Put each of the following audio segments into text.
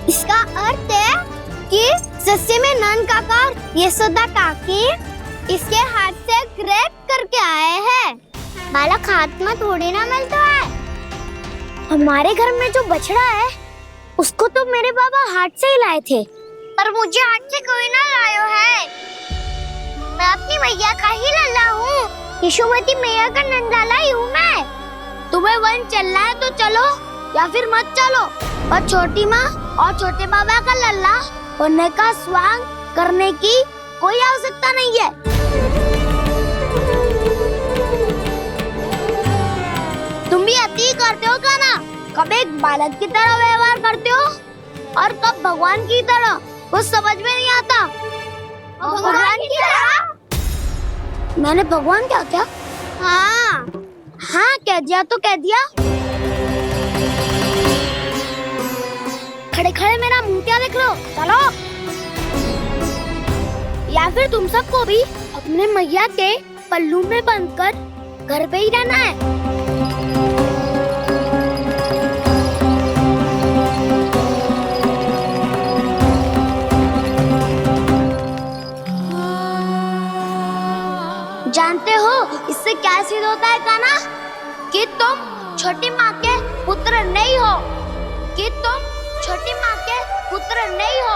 इसका अर्थ है कि सस्ते में नंद काका और यशोदा काकी इसके हाथ से ग्रेट करके आए हैं। बालक हाथ में थोड़ी ना मिलता है। हमारे घर में जो बछड़ा है उसको तो मेरे बाबा हाथ से ही लाए थे, पर मुझे हाथ से कोई ना लाया है। मैं अपनी मैया का ही लल्ला हूँ। यशोमती मैया का नंदलाला ही हूँ मैं। तुम्हें वन चलना है तो चलो या फिर मत चलो, पर छोटी माँ और छोटे बाबा का लल्ला होने का स्वांग करने की कोई आवश्यकता नहीं है। तुम भी अति करते हो क्या ना? कब एक बालक की तरह व्यवहार करते हो और कब भगवान की तरह, कुछ समझ में नहीं आता। भगवान की तरह? मैंने भगवान क्या क्या? हाँ हाँ कह दिया तो कह दिया। खड़े खड़े मेरा मुंह क्या देख लो, चलो। या फिर तुम सबको भी अपने मैया के पल्लू में बंधकर घर पे ही रहना है। जानते हो इससे क्या सिद्ध होता है काना? कि तुम छोटी माँ के पुत्र नहीं हो, कि तुम छोटी माँ के पुत्र नहीं हो।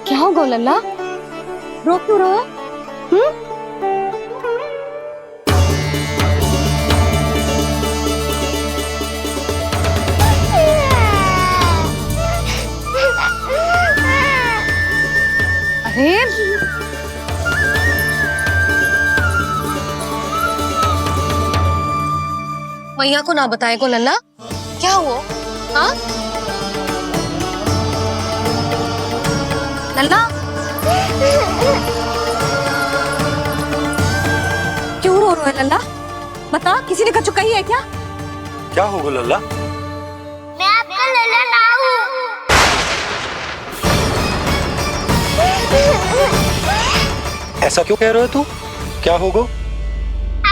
क्या होगा लल्ला? रो क्यों रहा? अरे मैया को ना बताए को लल्ला, क्या हुआ? हाँ लल्ला, क्यों रो रहे हो लल्ला? बता, किसी ने कछु कही है क्या? क्या होगा लल्ला? मैं आपका लल्ला ना हूँ। ऐसा क्यों कह रहे हो तू? क्या होगा?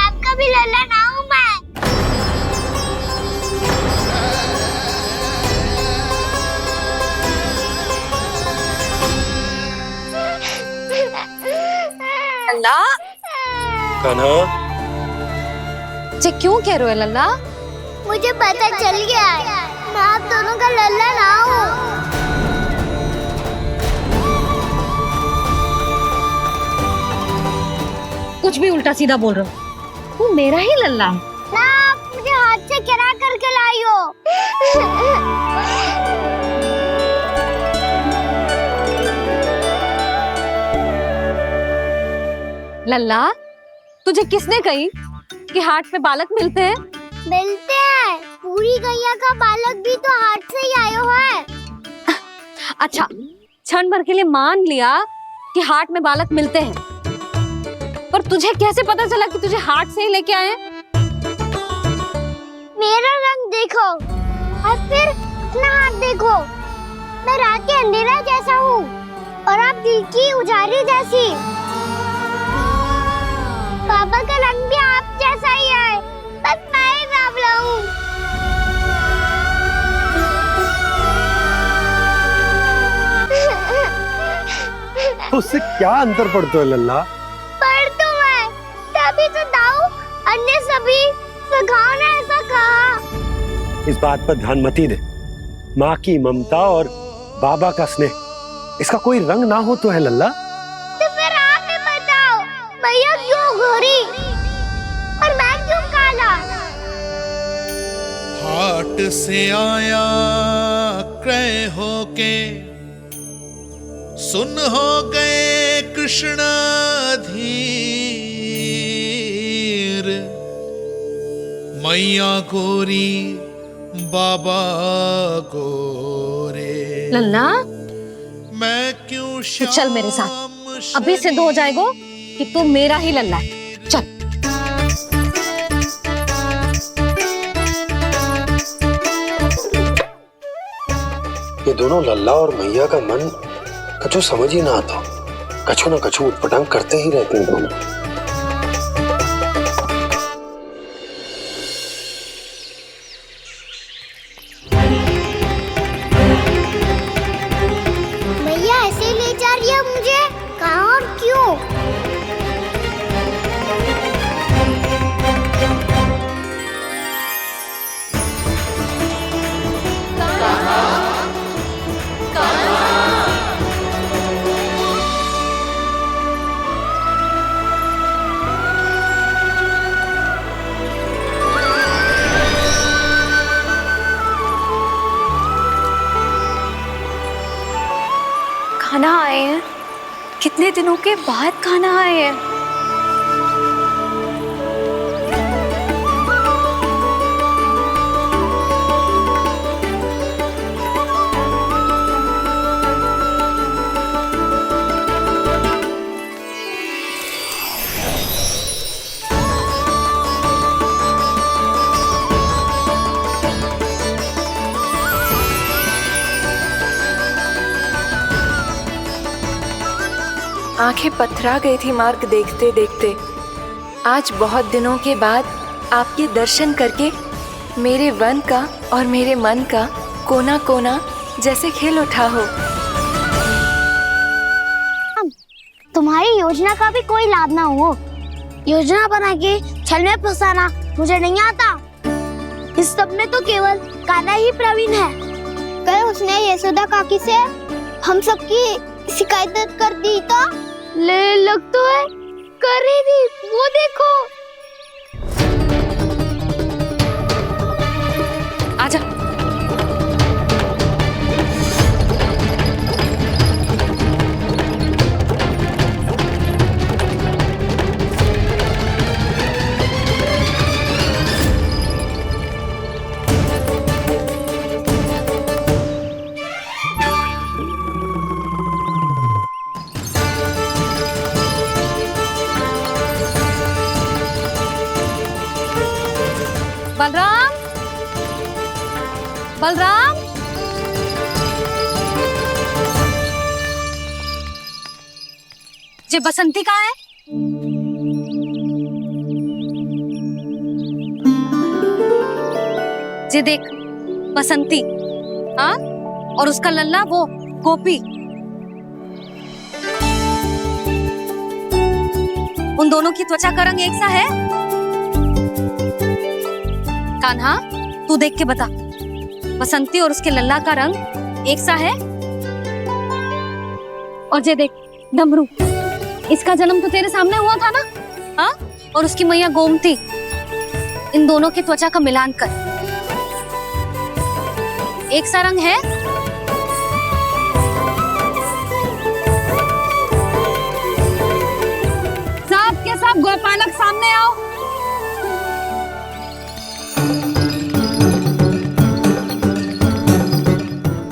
आपका भी लल्ला ना हूँ मैं। लल्ला, कान्हा, ये क्यों कह रहे हो लल्ला? मुझे पता चल गया है, मैं आप दोनों का लल्ला ना हूँ। कुछ भी उल्टा सीधा बोल रहे हो। तू मेरा ही लल्ला है ना, आप मुझे हाथ से गिरा करके लाई हो। लल्ला, तुझे किसने कही कि हाट में बालक मिलते हैं? मिलते हैं, पूरी गैया का बालक भी तो हाट से ही आयो है। अच्छा, क्षण भर के लिए मान लिया कि हाट में बालक मिलते हैं, पर तुझे कैसे पता चला कि तुझे हाट से ही लेके आए हैं? मेरा रंग देखो और फिर अपना हाथ देखो। मैं रात के अंधेरा जैसा हूँ और आप दिल की उजाली जैसी। बाबा का रंग भी आप जैसा ही है, बस मैं ही बाबला हूँ। उससे क्या अंतर पड़ता है लल्ला? पर तो मैं तभी तो दाऊ अन्य सभी सखाओ ने ऐसा कहा। इस बात पर ध्यान मत ही दे। माँ की ममता और बाबा का स्नेह, इसका कोई रंग ना हो तो है लल्ला। तो फिर आप ही बताओ, भैया क्यों गोरी और मैं क्यों काला? हाट से आया क्रय होके, सुन हो गए कृष्ण धीर। मैया गोरी बाबा गोरे। लल्ला मैं क्यों तो चल मेरे साथ, अभी सिद्ध हो जाएगा कि तू मेरा ही लल्ला है। चल। ये दोनों लल्ला और मैया का मन कछु समझ ही ना आता, कछु ना कछु उटपटांग करते ही रहते हैं दोनों। भैया ऐसे ले जा रही है मुझे, कहाँ और क्यों? खाना आए हैं, कितने दिनों के बाद खाना आए हैं। आंखें पथरा गई थी मार्ग देखते देखते। आज बहुत दिनों के बाद आपके दर्शन करके मेरे वन का और मेरे मन का कोना कोना जैसे खिल उठा हो। तुम्हारी योजना का भी कोई लाभ ना हो। योजना बना के छल में फंसाना मुझे नहीं आता। इस सब में तो केवल कान्हा ही प्रवीण है। कल उसने यशोदा काकी से हम सबकी शिकायत कर दी तो ले लग तो है कर रही थी, वो देखो। आजा। बलराम, बलराम, जे बसंती कहाँ है? जे देख बसंती, हाँ, और उसका लल्ला वो गोपी। उन दोनों की त्वचा का रंग एक सा है? कान्हा, तू देख के बता, बसंती और उसके लल्ला का रंग एक सा है? और जे देख डमरू, इसका जन्म तो तेरे सामने हुआ था ना? हाँ, और उसकी मैया गोमती। इन दोनों की त्वचा का मिलान कर, एक सा रंग है? सब के सब गोपालक सामने आओ।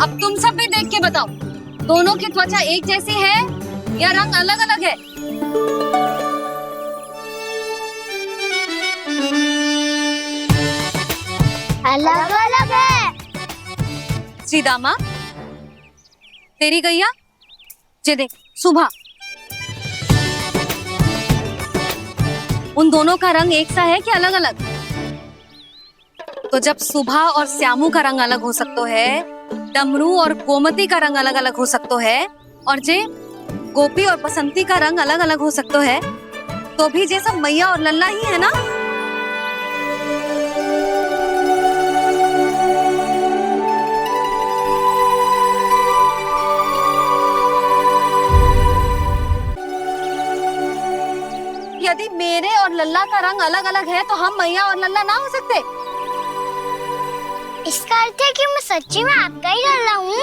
अब तुम सब भी देख के बताओ, दोनों की त्वचा एक जैसी है या रंग अलग अलग है? अलग अलग है। श्रीदामा, तेरी गैया, जे देख सुबह, उन दोनों का रंग एक सा है कि अलग अलग? तो जब सुबह और श्यामू का रंग अलग हो सकता है, डमरू और गोमती का रंग अलग अलग हो सकता है, और जे गोपी और बसंती का रंग अलग अलग हो सकता है, तो भी जे सब मैया और लल्ला ही है ना? यदि मेरे और लल्ला का रंग अलग अलग है तो हम मैया और लल्ला ना हो सकते? इसका अर्थ है कि मैं सच्ची में आपका ही लल्ला हूँ?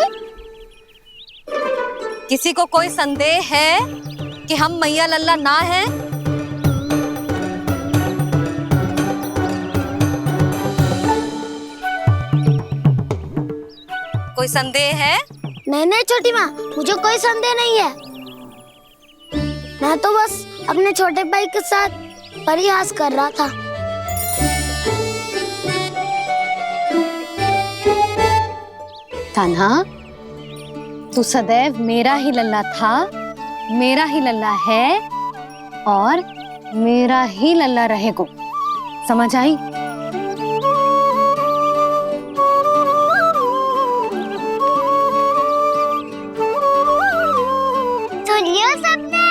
किसी को कोई संदेह है कि हम मैया लल्ला ना हैं? कोई संदेह है? नहीं नहीं छोटी माँ, मुझे कोई संदेह नहीं है। मैं तो बस अपने छोटे भाई के साथ परिहास कर रहा था। कान्हा, तू सदैव मेरा ही लल्ला था, मेरा ही लल्ला है और मेरा ही लल्ला रहेगा। समझ आई? सुनियो सबने,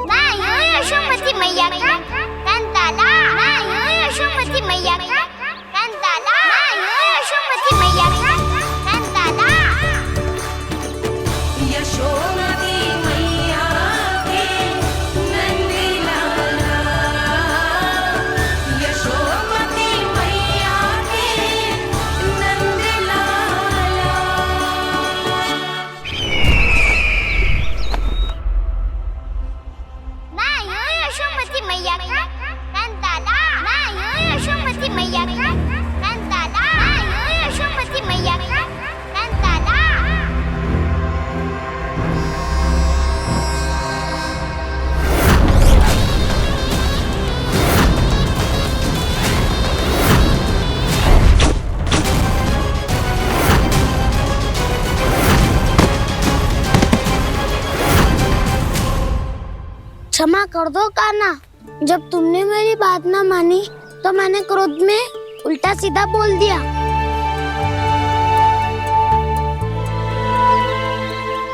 मैं हूँ यशोमती मैया का कंताला। मैं हूँ यशोमती मैया का कंताला। मैं हूँ यशोमती मैया का कंताला। यशोमती मैया के नंदी लाला, यशोमती मैया के नंदी लाला। मैं हूँ यशोमती मैया का कंताला। मैं हूँ यशोमती मैया का कंताला। मैं हूँ यशोमती मैया का कंताला। क्षमा कर दो कान्हा, जब तुमने मेरी बात ना मानी तो मैंने क्रोध में उल्टा सीधा बोल दिया।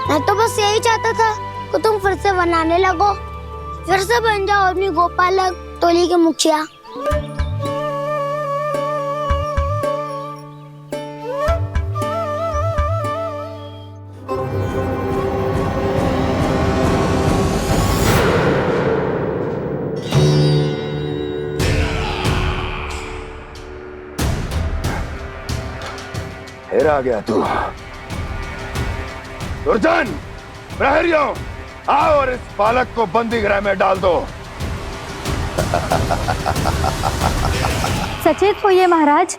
मैं तो बस यही चाहता था कि तुम फिर से बनाने लगो, फिर से बन जाओ अपनी गोपालक टोली के मुखिया। फिर आ गया तू। दुर्जन, प्रहरियों, आओ और इस बालक को बंदी गृह में डाल दो। सचेत होइए महाराज।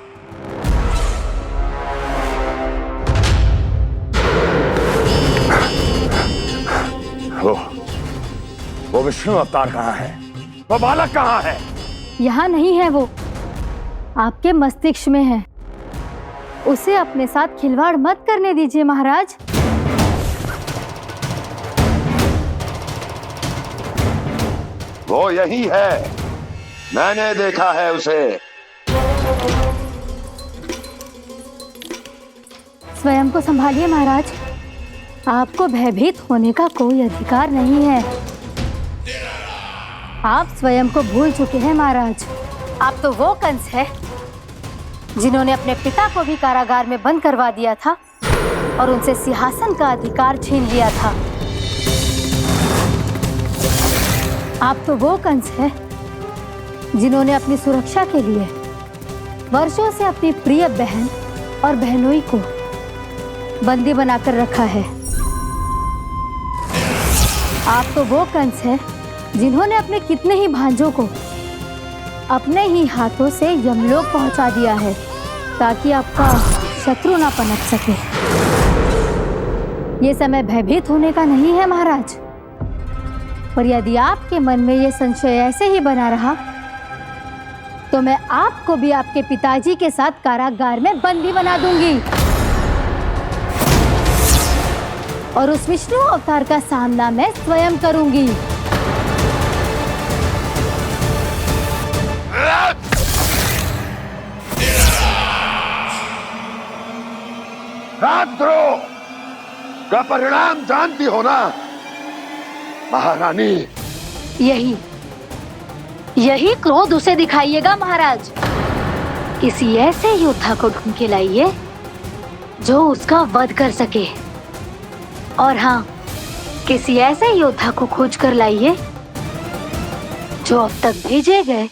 वो विष्णु अवतार कहाँ है? वो बालक कहाँ है? यहाँ नहीं है वो, आपके मस्तिष्क में है। उसे अपने साथ खिलवाड़ मत करने दीजिए महाराज। वो यही है, मैंने देखा है उसे। स्वयं को संभालिए महाराज, आपको भयभीत होने का कोई अधिकार नहीं है। आप स्वयं को भूल चुके हैं महाराज। आप तो वो कंस है जिन्होंने अपने पिता को भी कारागार में बंद करवा दिया था और उनसे सिंहासन का अधिकार छीन लिया था। आप तो वो कंस है जिन्होंने अपनी सुरक्षा के लिए वर्षों से अपनी प्रिय बहन और बहनोई को बंदी बनाकर रखा है। आप तो वो कंस है जिन्होंने अपने कितने ही भांजों को अपने ही हाथों से यमलोक पहुंचा दिया है ताकि आपका शत्रु ना पनप सके। ये समय भयभीत होने का नहीं है महाराज, पर यदि आपके मन में ये संशय ऐसे ही बना रहा तो मैं आपको भी आपके पिताजी के साथ कारागार में बंदी बना दूंगी और उस विष्णु अवतार का सामना मैं स्वयं करूंगी। राजद्रोह का परिणाम जानती हो ना महारानी? यही क्रोध उसे दिखाइएगा महाराज। किसी ऐसे योद्धा को ढूंढ के लाइए जो उसका वध कर सके, और हाँ, किसी ऐसे योद्धा को खोज कर लाइए जो अब तक भेजे गए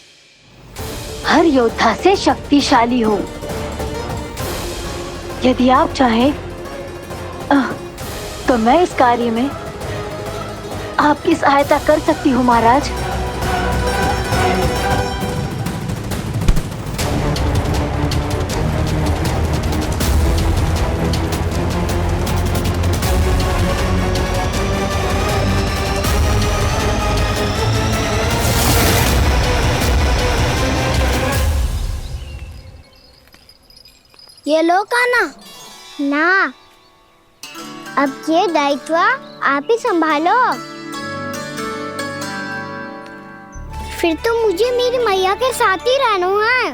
हर योद्धा से शक्तिशाली हो। यदि आप चाहें तो मैं इस कार्य में आपकी सहायता कर सकती हूँ महाराज। ये लो कान्हा। ना, अब ये दायित्व आप ही संभालो। फिर तो मुझे मेरी मैया के साथ ही रहना है।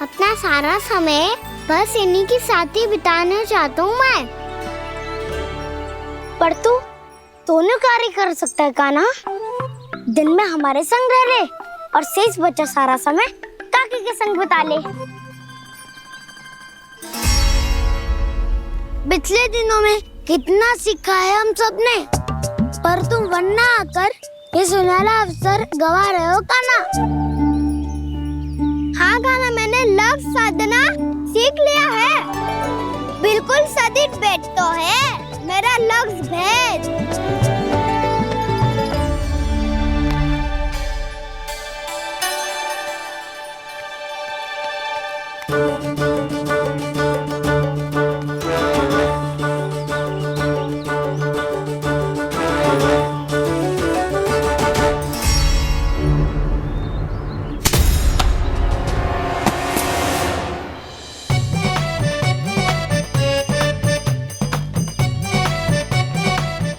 अपना सारा समय बस इन्हीं के साथ ही बिताना चाहता हूँ मैं। पर तू दोनों कार्य कर सकता है कान्हा। दिन में हमारे संग रह ले और शेष बचा सारा समय काकी के संग बिता ले। पिछले दिनों में कितना सीखा है हम सबने, पर तुम वरना आकर ये सुनहरा अवसर गवा रहे हो कान्हा। हाँ कान्हा, मैंने लव साधना सीख लिया है। बिल्कुल सदित भेद तो है मेरा लफ्ज भेद।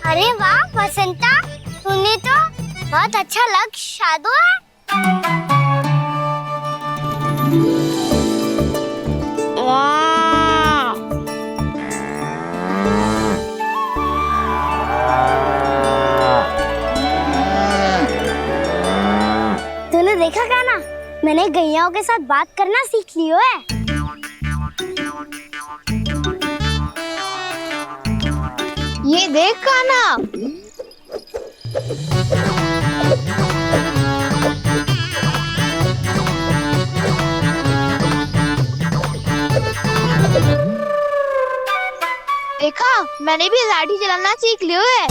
अरे वाह वसंता, तूने तो बहुत अच्छा लक्ष्य साधा है। वाह! तूने देखा कान्हा, मैंने गैयाओं के साथ बात करना सीख लियो है। ये देख कान्हा, देखा मैंने भी लाठी चलाना सीख लियो है।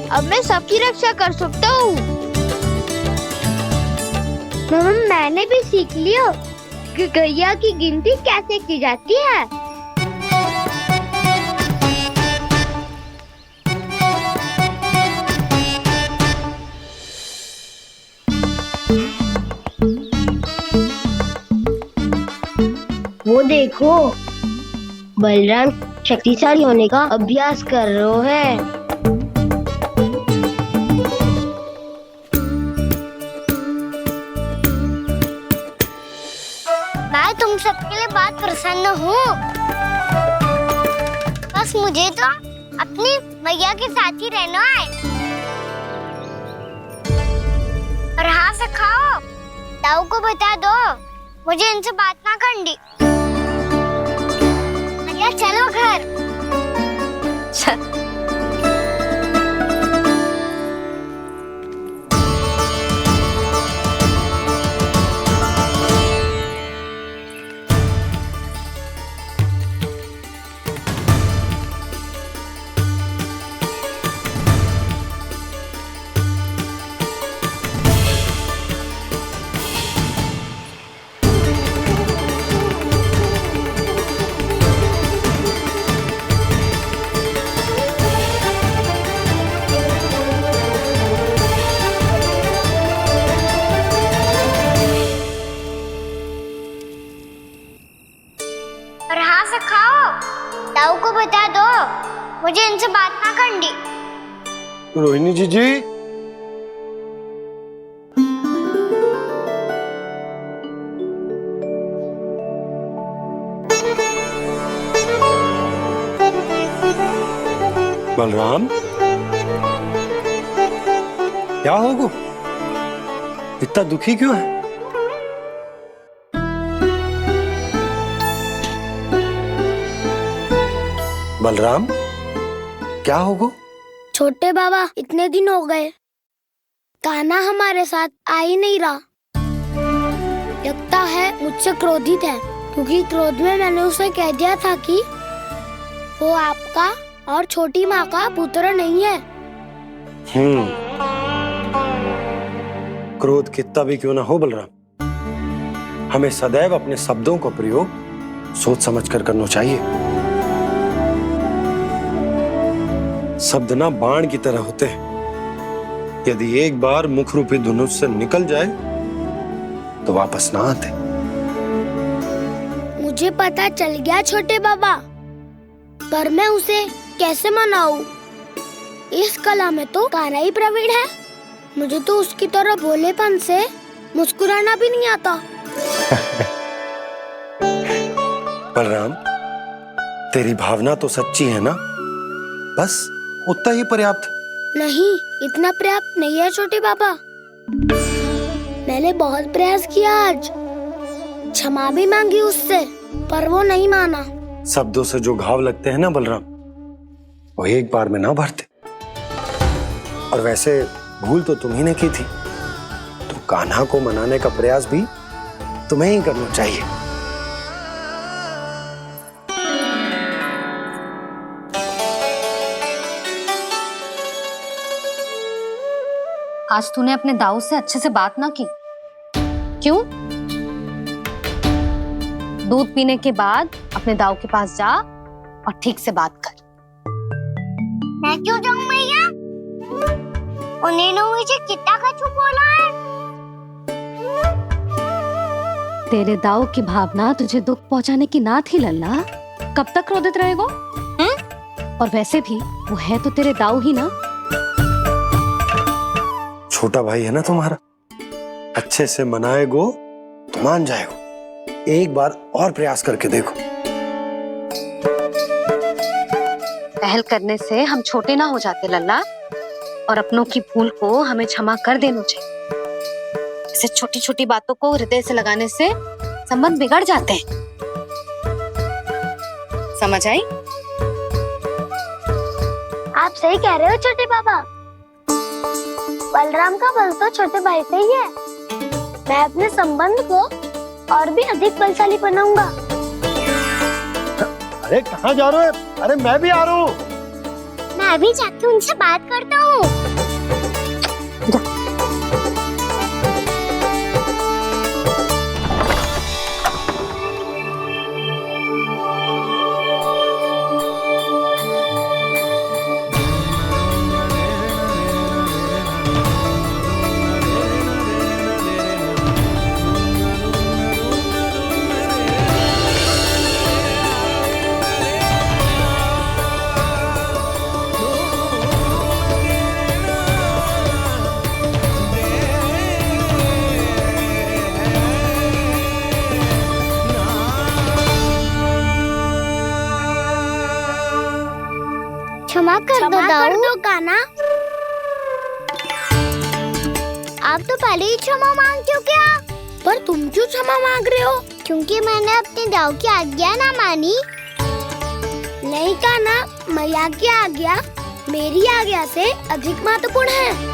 अब मैं सबकी रक्षा कर सकता हूँ। मैंने भी सीख लियो कि गैया की गिनती कैसे की जाती है। वो देखो, बलराम शक्तिशाली होने का अभ्यास कर रहे है। मैं तुम सबके लिए बहुत प्रसन्न हूँ। बस मुझे तो अपनी मैया के साथ ही रहना है। और हाँ से खाओ, ताऊ को बता दो मुझे इनसे बात ना करनी। चलो घर। ताऊ को बता दो मुझे इनसे बात ना करनी। रोहिणी जी बलराम, क्या होगा? इतना दुखी क्यों है? बलराम, क्या होगा? छोटे बाबा, इतने दिन हो गए कान्हा हमारे साथ आ ही नहीं रहा। लगता है मुझसे क्रोधित है, क्योंकि क्रोध में मैंने उसे कह दिया था कि वो आपका और छोटी माँ का पुत्र नहीं है। क्रोध कितना भी क्यों ना हो बलराम, हमें सदैव अपने शब्दों का प्रयोग सोच समझकर करना चाहिए। शब्द ना बाण की तरह होते हैं, यदि एक बार मुख रूपी धनुष से निकल जाए तो वापस ना आते। मुझे पता चल गया छोटे बाबा, पर मैं उसे कैसे मनाऊं? इस कला में तो कान्हा ही प्रवीण है। मुझे तो उसकी तरह भोलेपन से मुस्कुराना भी नहीं आता। बलराम, तेरी भावना तो सच्ची है ना? बस उतना ही पर्याप्त। नहीं, इतना पर्याप्त नहीं है छोटे बाबा। मैंने बहुत प्रयास किया आज, क्षमा भी मांगी उससे, पर वो नहीं माना। शब्दों से जो घाव लगते हैं ना बलराम, वो एक बार में ना भरते। और वैसे भूल तो तुम्ही ने की थी, तो कान्हा को मनाने का प्रयास भी तुम्हें ही करना चाहिए। आज तूने अपने दाऊ से अच्छे से बात ना की। क्यों? दूध पीने के बाद अपने दाऊ के पास जा और ठीक से बात कर। मैं क्यों जाऊं मैया? उन्होंने मुझे कितना कछु बोला है। तेरे दाऊ की भावना तुझे दुख पहुंचाने की ना थी लल्ला। कब तक क्रोधित रहेगो? और वैसे भी वो है तो तेरे दाऊ ही ना। छोटा भाई है ना तुम्हारा, अच्छे से मनाएगो तो मान जाएगो। एक बार और प्रयास करके देखो। पहल करने से हम छोटे ना हो जाते लल्ला, और अपनों की भूल को हमें क्षमा कर देना चाहिए। ऐसे छोटी छोटी बातों को हृदय से लगाने से संबंध बिगड़ जाते हैं। समझ आई? आप सही कह रहे हो छोटे बाबा। बलराम का बल तो छोटे भाई से ही है। मैं अपने संबंध को और भी अधिक बलशाली बनाऊंगा। अरे कहाँ जा रहे हो? अरे मैं भी आ रहा हूँ। मैं अभी जाके उनसे बात करता हूँ। क्षमा कर दो कान्हा। आप तो पहले ही क्षमा मांगते हो क्या? पर तुम क्यों क्षमा मांग रहे हो? क्योंकि मैंने अपने दाऊ की आज्ञा ना मानी। नहीं कान्हा, मैया की आज्ञा मेरी आज्ञा से अधिक महत्वपूर्ण है।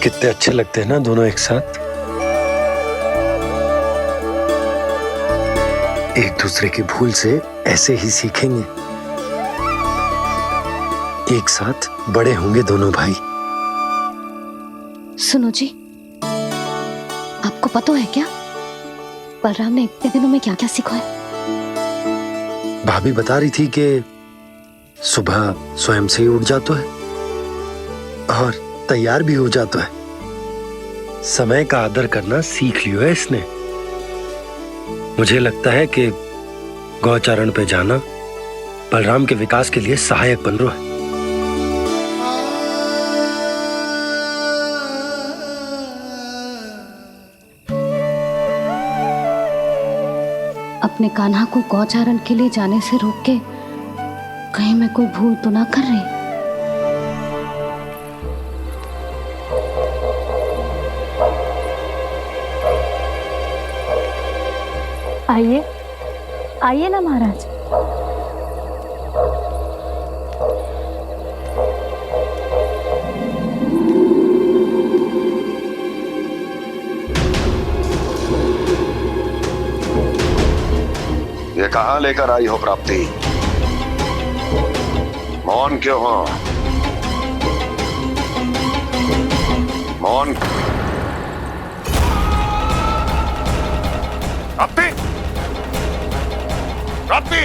कितने अच्छे लगते हैं ना दोनों एक साथ। एक दूसरे की भूल से ऐसे ही सीखेंगे। एक साथ बड़े होंगे दोनों भाई। सुनो जी, आपको पता है क्या बलराम ने इतने दिनों में क्या क्या सीखा है? भाभी बता रही थी कि सुबह स्वयं से ही उठ जाता है और तैयार भी हो जाता है। समय का आदर करना सीख लियो है इसने। मुझे लगता है कि गौचारण पे जाना बलराम के विकास के लिए सहायक बन रहा है। अपने कान्हा को गौचारण के लिए जाने से रोक के कहीं मैं कोई भूल तो ना कर रही? आइए आइए ना महाराज। ये कहाँ लेकर आई हो प्राप्ति? मौन क्यों हो? मौन। प्राप्ति, प्राप्ति,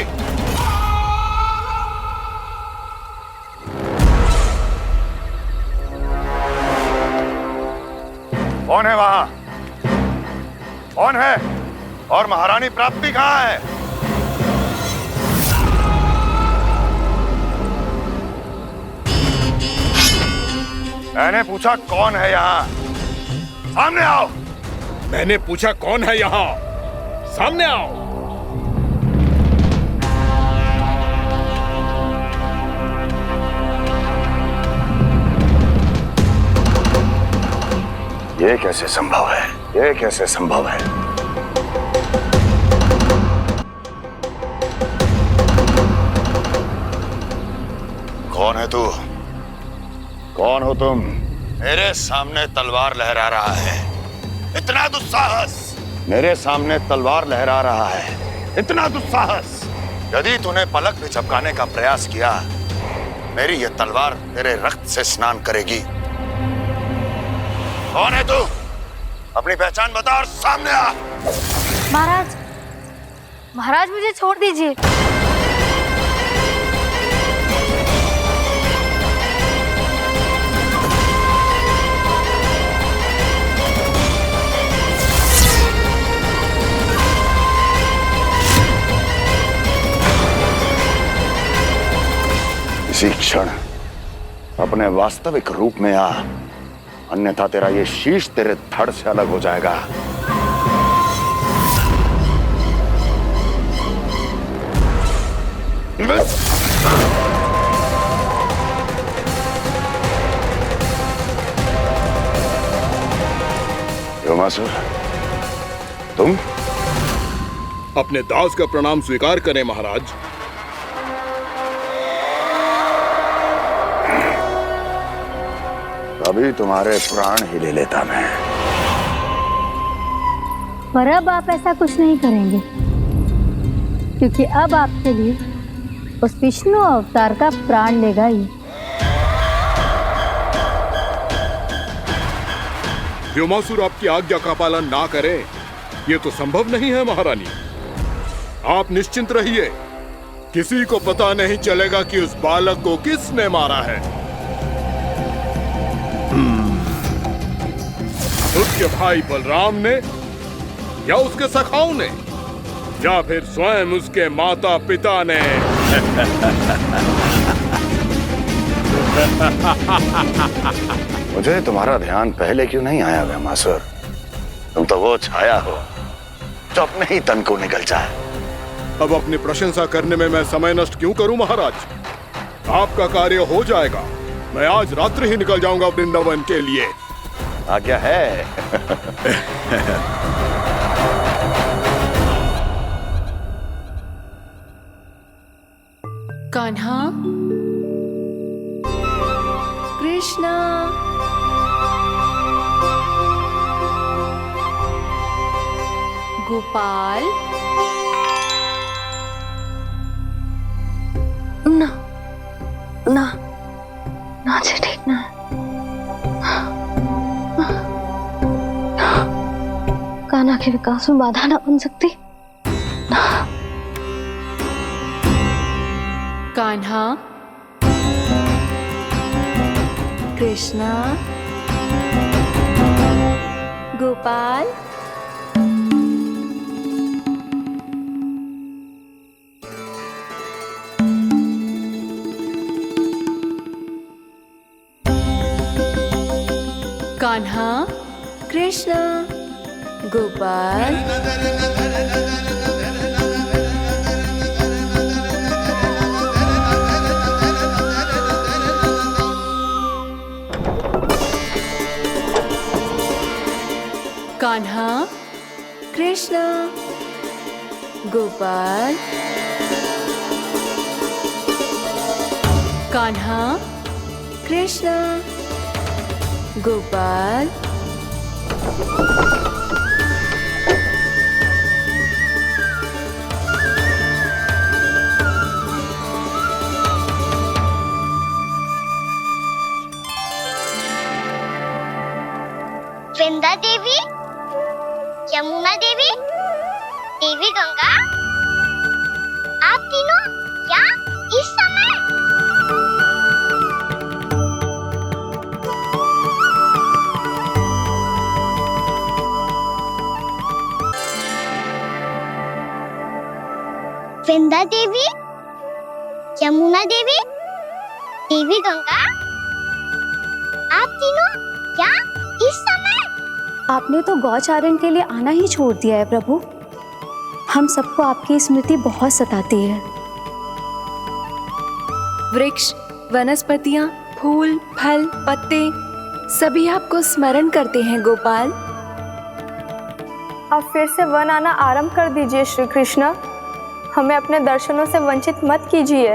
कौन है वहां? कौन है? और महारानी प्राप्ति कहां है? मैंने पूछा कौन है यहाँ? सामने आओ। मैंने पूछा कौन है यहाँ? सामने आओ। ये कैसे संभव है? ये कैसे संभव है? कौन है तू? कौन हो तुम? मेरे सामने तलवार लहरा रहा है। इतना दुस्साहस! मेरे सामने तलवार लहरा रहा है। इतना दुस्साहस! यदि तूने पलक भी झपकाने का प्रयास किया, मेरी यह तलवार तेरे रक्त से स्नान करेगी। कौन है तू? अपनी पहचान बता और सामने आ। महाराज, महाराज मुझे छोड़ दीजिए। इसी क्षण अपने वास्तविक रूप में आ, अन्यथा तेरा ये शीश तेरे धड़ से अलग हो जाएगा। योमासुर, तुम? अपने दास का प्रणाम स्वीकार करें महाराज। अभी तुम्हारे प्राण ही ले लेता मैं। पर अब आप ऐसा कुछ नहीं करेंगे, क्योंकि अब आपके लिए उस विष्णु अवतार का प्राण लेगा ही। व्योमासुर आपकी आज्ञा का पालन ना करे, ये तो संभव नहीं है महारानी। आप निश्चिंत रहिए, किसी को पता नहीं चलेगा कि उस बालक को किसने मारा है। उसके भाई बलराम ने, या उसके सखाओं ने, या फिर स्वयं उसके माता पिता ने। मुझे तुम्हारा ध्यान पहले क्यों नहीं आया व्योमासुर? तुम तो वो छाया हो जो अपने ही तन को निगल जाए। अब अपनी प्रशंसा करने में मैं समय नष्ट क्यों करूं महाराज? आपका कार्य हो जाएगा। मैं आज रात्रि ही निकल जाऊंगा वृंदावन के लिए। आज्ञा है। कान्हा, कृष्णा, गोपाल। ना ना ना जी, ठीक ना। कान्हा के विकास में बाधा ना बन सकती। कान्हा, कृष्णा, गोपाल। कान्हा, कृष्णा, गोपाल। कान्हा, कृष्णा, गोपाल। कान्हा, कृष्णा, गोपाल। वृंदा देवी, यमुना देवी, देवी गंगा, आप तीनों क्या इस समय? वृंदा देवी, यमुना देवी, देवी गंगा, आप तीनों क्या इस समय? आपने तो गौचारण के लिए आना ही छोड़ दिया है प्रभु। हम सबको आपकी स्मृति बहुत सताती है। वृक्ष, वनस्पतियाँ, फूल, फल, पत्ते सभी आपको स्मरण करते हैं गोपाल। अब फिर से वन आना आरंभ कर दीजिए श्री कृष्ण। हमें अपने दर्शनों से वंचित मत कीजिए।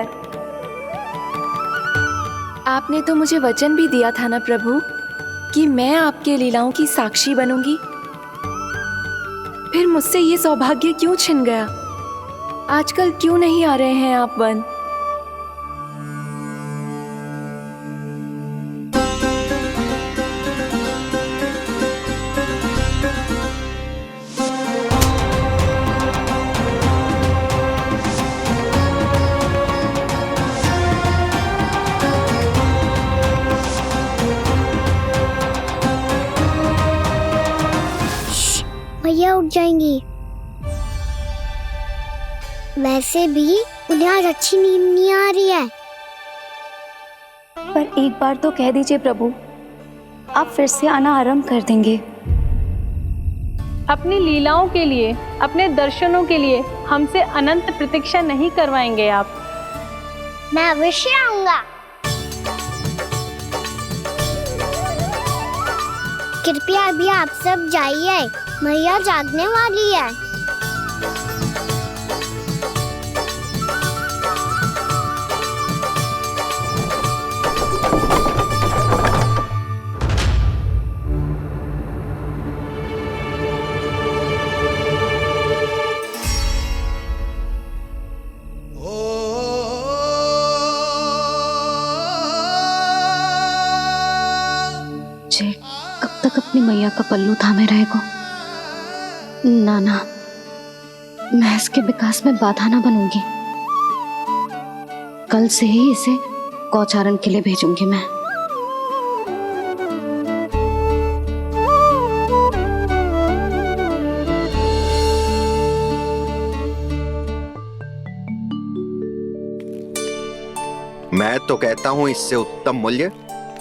आपने तो मुझे वचन भी दिया था ना प्रभु कि मैं आपके लीलाओं की साक्षी बनूंगी। फिर मुझसे ये सौभाग्य क्यों छिन गया? आजकल क्यों नहीं आ रहे हैं आप वन? भैया उठ जाएंगी। वैसे भी उन्हें आज अच्छी नींद नहीं आ रही है। पर एक बार तो कह दीजिए प्रभु, आप फिर से आना आरंभ कर देंगे। अपनी लीलाओं के लिए, अपने दर्शनों के लिए हमसे अनंत प्रतीक्षा नहीं करवाएंगे आप? मैं अवश्य आऊंगा। कृपया अभी आप सब जाइए, मैया जागने वाली है। जे कब तक अपनी मैया का पल्लू थामे रहेगा? ना ना, मैं इसके विकास में बाधा ना बनूंगी। कल से ही इसे गौचारण के लिए भेजूंगी मैं। मैं तो कहता हूँ इससे उत्तम मूल्य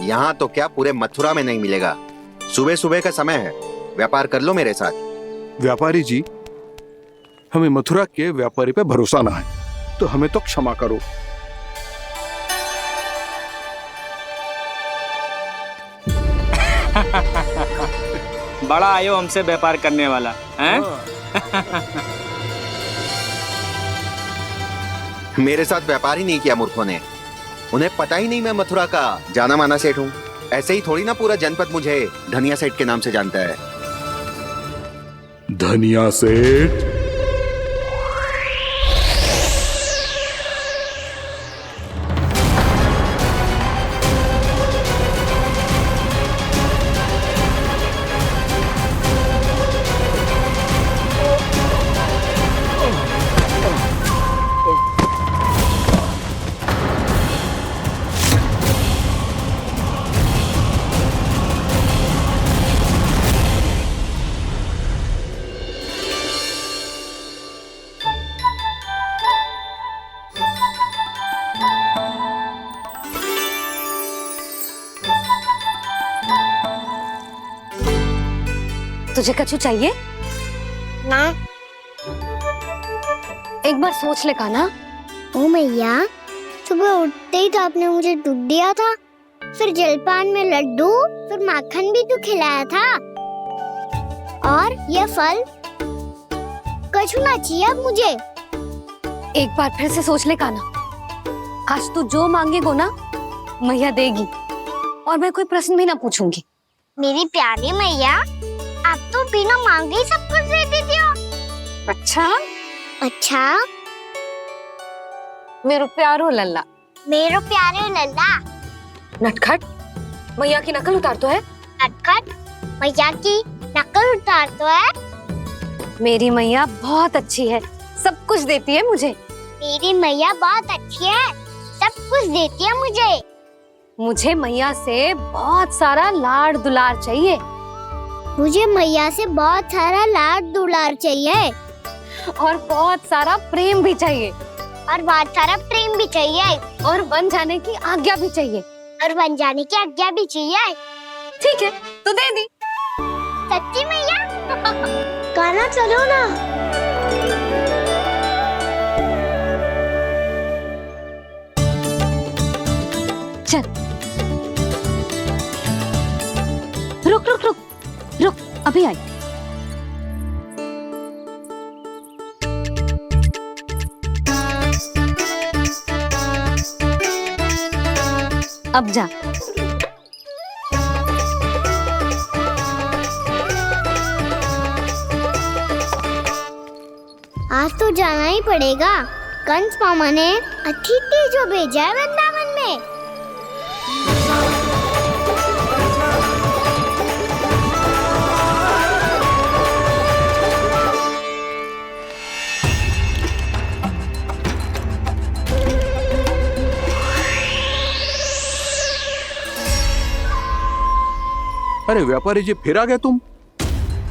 यहाँ तो क्या पूरे मथुरा में नहीं मिलेगा। सुबह सुबह का समय है, व्यापार कर लो मेरे साथ। व्यापारी जी, हमें मथुरा के व्यापारी पे भरोसा ना है, तो हमें तो क्षमा करो। बड़ा आयो हमसे व्यापार करने वाला हैं? मेरे साथ व्यापार ही नहीं किया मूर्खों ने। उन्हें पता ही नहीं मैं मथुरा का जाना माना सेठ हूँ। ऐसे ही थोड़ी ना पूरा जनपद मुझे धनिया सेठ के नाम से जानता है। धनिया सेठ? तुझे कछु चाहिए? ना। एक बार सोच ले कान्हा। ओ मैया, सुबह उठते ही तो आपने मुझे दूध दिया था, फिर जलपान में लड्डू, फिर माखन भी तो खिलाया था, और ये फल कछु ना चाहिए अब मुझे। एक बार फिर से सोच ले कान्हा। आज तू जो मांगेगो ना, मैया देगी, और मैं कोई प्रश्न भी ना पूछूंगी। मेरी प्यारी मैया, आप तो बिना मांगे ही सब कुछ दे देती हो। अच्छा? अच्छा? मेरो प्यारो लल्ला। मेरो प्यारे लल्ला। नटखट, मैया की नकल उतार तो है। नटखट, मैया की नकल उतार तो है। मेरी मैया बहुत अच्छी है, सब कुछ देती है मुझे। मेरी मैया बहुत अच्छी है, सब कुछ देती है मुझे। मुझे मैया से बहुत सारा लाड दुलार चाहिए। मुझे मैया से बहुत सारा लाड दुलार चाहिए और बहुत सारा प्रेम भी चाहिए। और बहुत सारा प्रेम भी चाहिए और बन जाने की आज्ञा भी चाहिए। और बन जाने की आज्ञा भी चाहिए। ठीक है, तो दे दी। सच्ची मैया? गाना चलो ना। चल, रुक रुक रुक रुक, अभी आई। अब जा। आज तो जाना ही पड़ेगा। कंस मामा ने अतिथि जो भेजा है वृंदावन में। अरे व्यापारी जी, फिर आ गए तुम?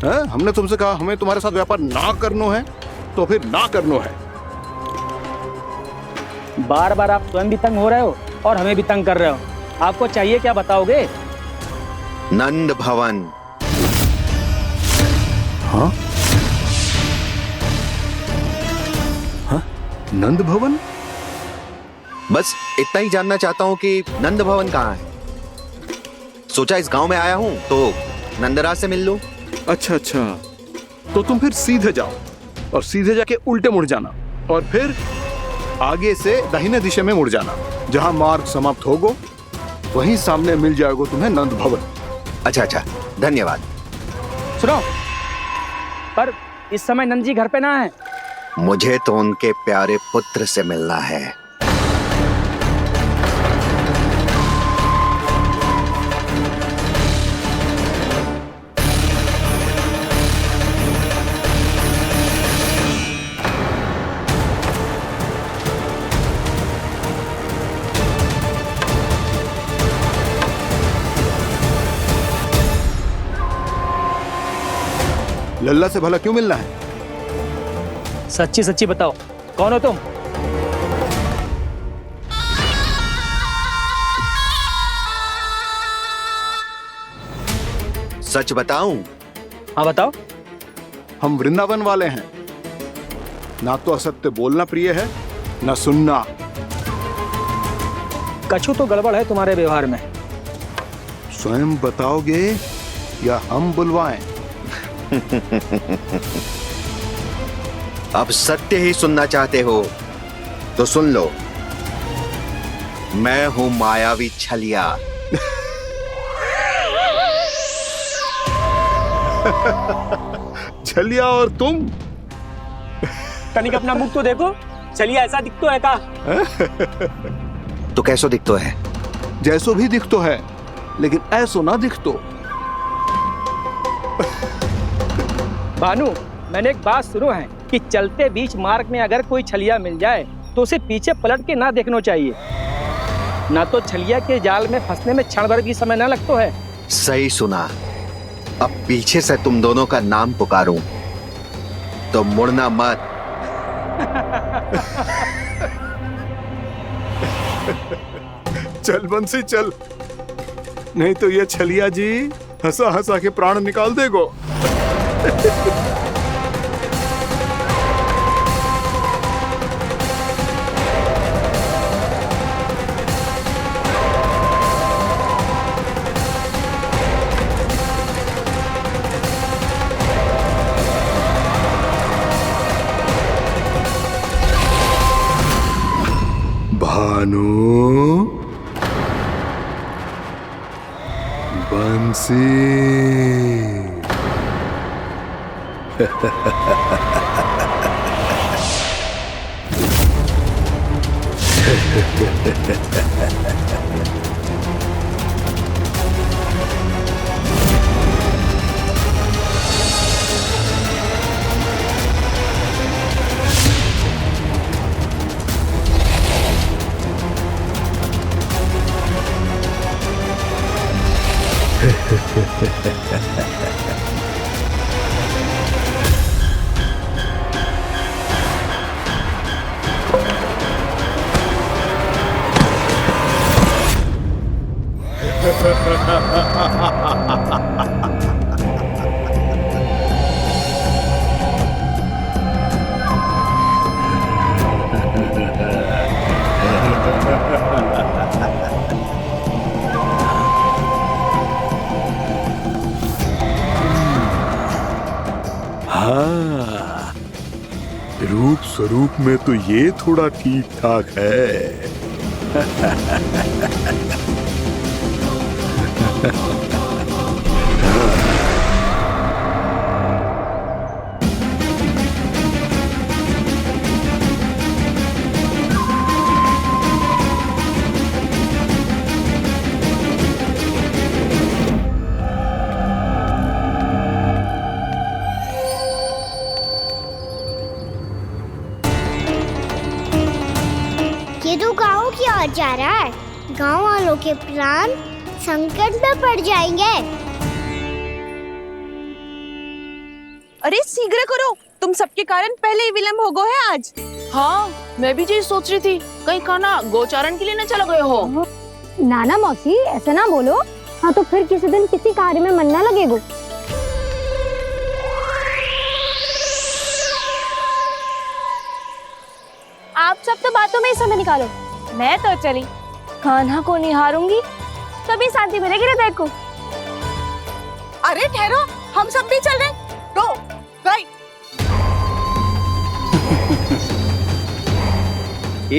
हैं? हमने तुमसे कहा हमें तुम्हारे साथ व्यापार ना करनो है, तो फिर ना करनो है। बार बार आप स्वयं भी तंग हो रहे हो और हमें भी तंग कर रहे हो। आपको चाहिए क्या बताओगे? नंद भवन। हाँ? हाँ? नंद भवन? बस इतना ही जानना चाहता हूँ कि नंद भवन कहाँ है। सोचा इस गांव में आया हूँ तो नंदराज से मिल लूं। अच्छा अच्छा, तो तुम फिर सीधे जाओ और सीधे जाके उल्टे मुड़ जाना और फिर आगे से दाहिने दिशा में मुड़ जाना। जहाँ मार्ग समाप्त होगो वहीं सामने मिल जाएगा तुम्हें नंद भवन। अच्छा अच्छा, धन्यवाद। सुनो, पर इस समय नंद जी घर पे ना है। मुझे तो उनके प्यारे पुत्र से मिलना है। लल्ला से भला क्यों मिलना है? सच्ची सच्ची बताओ, कौन हो तुम? सच बताऊं? हाँ बताओ। हम वृंदावन वाले हैं। ना तो असत्य बोलना प्रिय है, ना सुनना। कछु तो गड़बड़ है तुम्हारे व्यवहार में। स्वयं बताओगे या हम बुलवाएं? अब सत्य ही सुनना चाहते हो तो सुन लो। मैं हूं मायावी छलिया। छलिया और तुम? कनिक अपना मुख तो देखो, चलिए ऐसा दिखतो है का? तो कैसो दिखतो है? जैसो भी दिखतो है, लेकिन ऐसो ना दिखतो। भानु, मैंने एक बात सुनो है कि चलते बीच मार्ग में अगर कोई छलिया मिल जाए तो उसे पीछे पलट के ना देखना चाहिए। ना तो छलिया के जाल में फंसने में क्षण भर भी समय ना लगता है। सही सुना। अब पीछे से तुम दोनों का नाम पुकारूं तो मुड़ना मत। चल बंसी चल, नहीं तो ये छलिया जी हंसा हंसा के प्राण निकाल देगो। भानु, बंसी। रूप स्वरूप में तो ये थोड़ा ठीक ठाक है। ये तो गाँव की ओर जा रहा है। गाँव वालों के प्राण संकट में पड़ जाएंगे। अरे शीघ्र करो, तुम सबके कारण पहले ही विलंब हो गया है आज। हाँ, मैं भी यही सोच रही थी, कहीं खाना गोचारण के लिए न चला गए हो। नाना मौसी ऐसे ना बोलो। हाँ तो फिर किसी दिन किसी कार्य में मन ना लगेगा। आप सब तो बातों में ही समय निकालो। मैं तो चली, कान्हा को निहारूंगी तभी शांति मिलेगी हृदय को। अरे ठहरो, हम सब भी चल रहे। तो गई।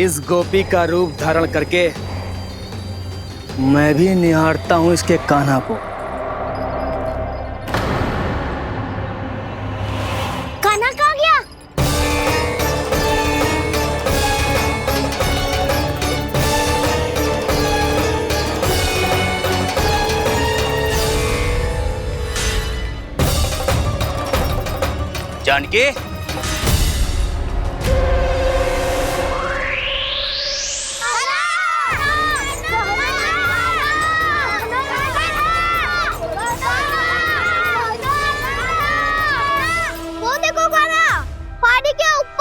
इस गोपी का रूप धारण करके मैं भी निहारता हूँ इसके कान्हा को। कान्हा कहाँ गया? जानकी, वो देखो कान्हा, पहाड़ी के ऊपर।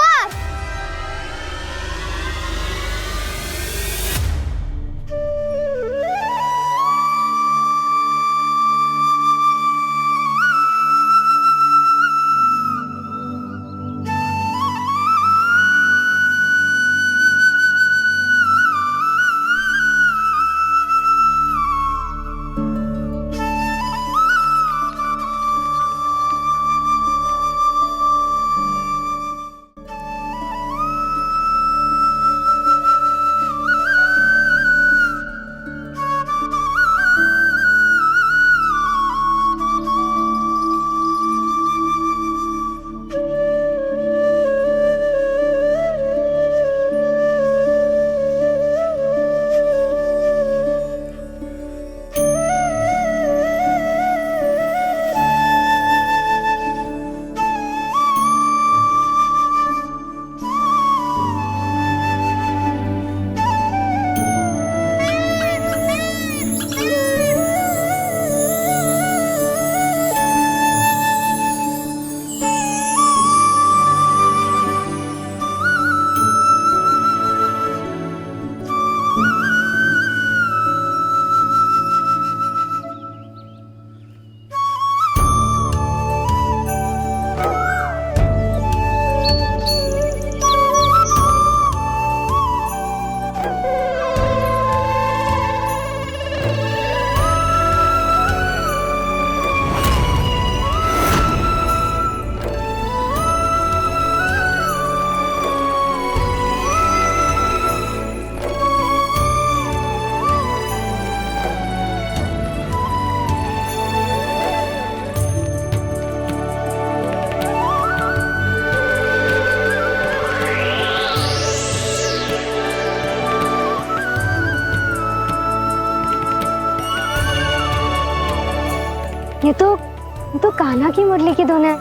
ये तो कान्हा की मुरली की धुन है।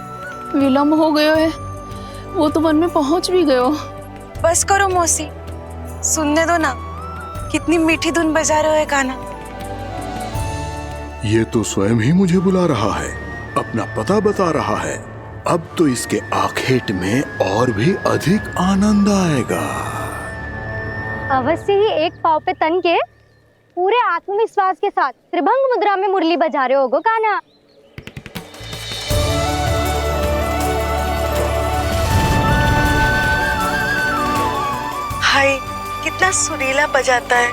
विलंब हो गयो है, वो तो वन में पहुंच भी गयो। बस करो मौसी, सुनने दो ना, कितनी मीठी धुन बजा रहे हो कान्हा। ये तो स्वयं ही मुझे बुला रहा है, अपना पता बता रहा है। अब तो इसके आखेट में और भी अधिक आनंद आएगा। अवश्य ही एक पाव पे तन के पूरे आत्मविश्वास के साथ त्रिभंग मुद्रा में मुरली बजा रहे होगो कान्हा। हाय, कितना सुरीला बजाता है।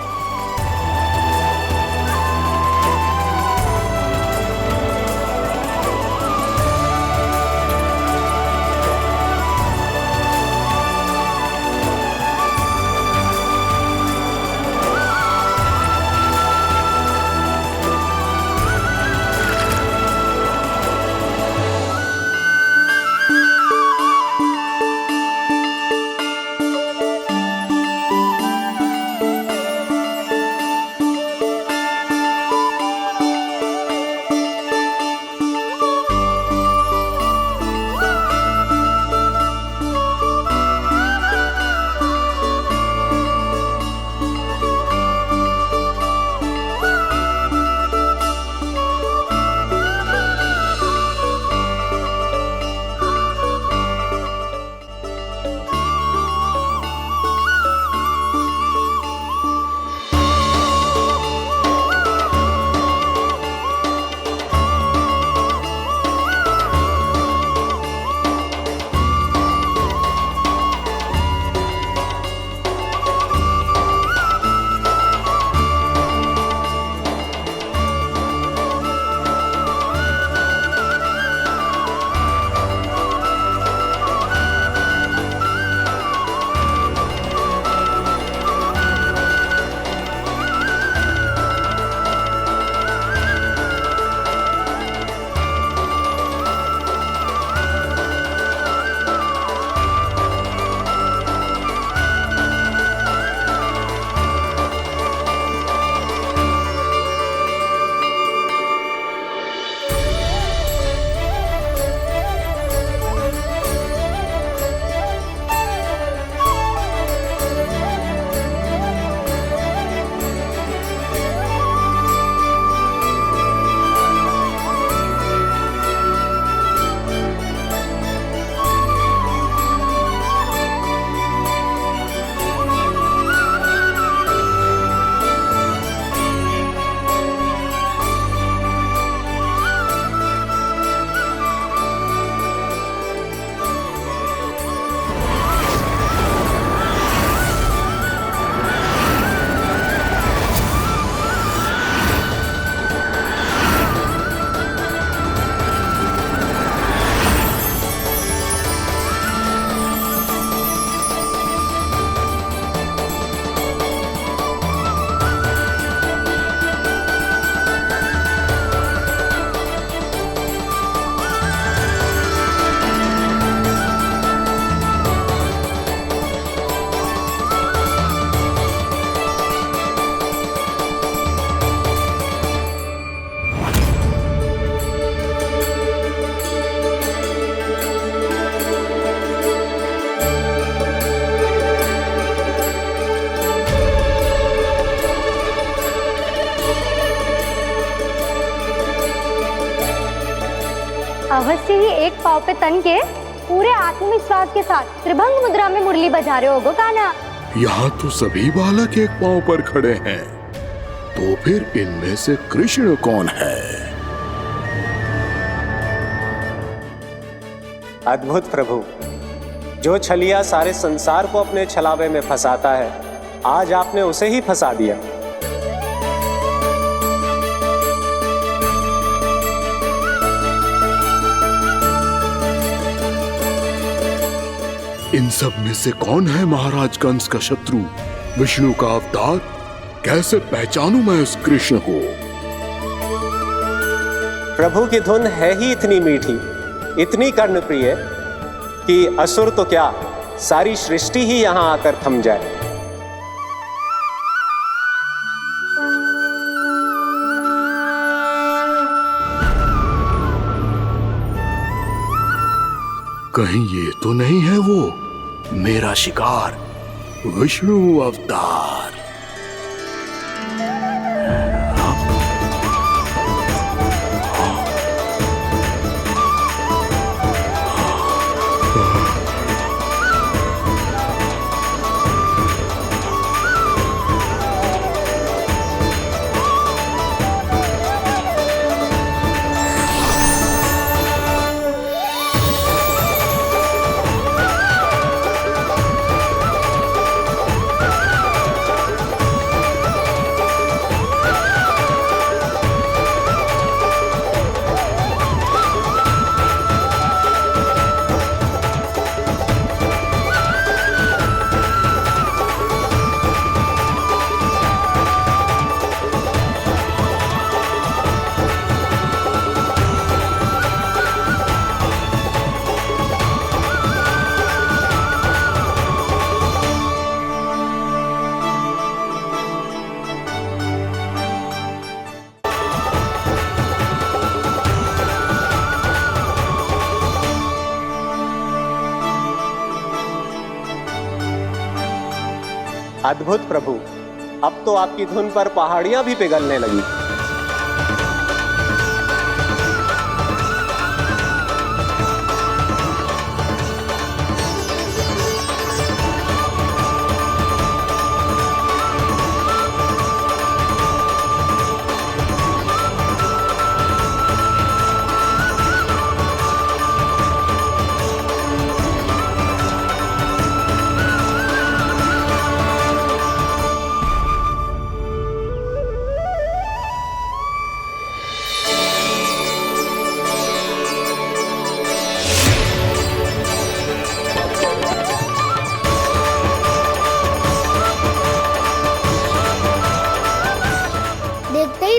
ऐसे ही एक पाँव पे तन के पूरे आत्मविश्वास के साथ त्रिभंग मुद्रा में मुरली बजा रहे हो गो कान्हा। यहाँ तो सभी बालक एक पांव पर खड़े हैं, तो फिर इनमें से कृष्ण कौन है? अद्भुत प्रभु, जो छलिया सारे संसार को अपने छलावे में फंसाता है, आज आपने उसे ही फंसा दिया। इन सब में से कौन है महाराज कंस का शत्रु, विष्णु का अवतार? कैसे पहचानूं मैं उस कृष्ण को? प्रभु की धुन है ही इतनी मीठी, इतनी कर्णप्रिय कि असुर तो क्या, सारी सृष्टि ही यहां आकर थम जाए। कहीं ये तो नहीं है वो मेरा शिकार, विष्णु अवतार? अद्भुत प्रभु, अब तो आपकी धुन पर पहाड़ियां भी पिघलने लगी।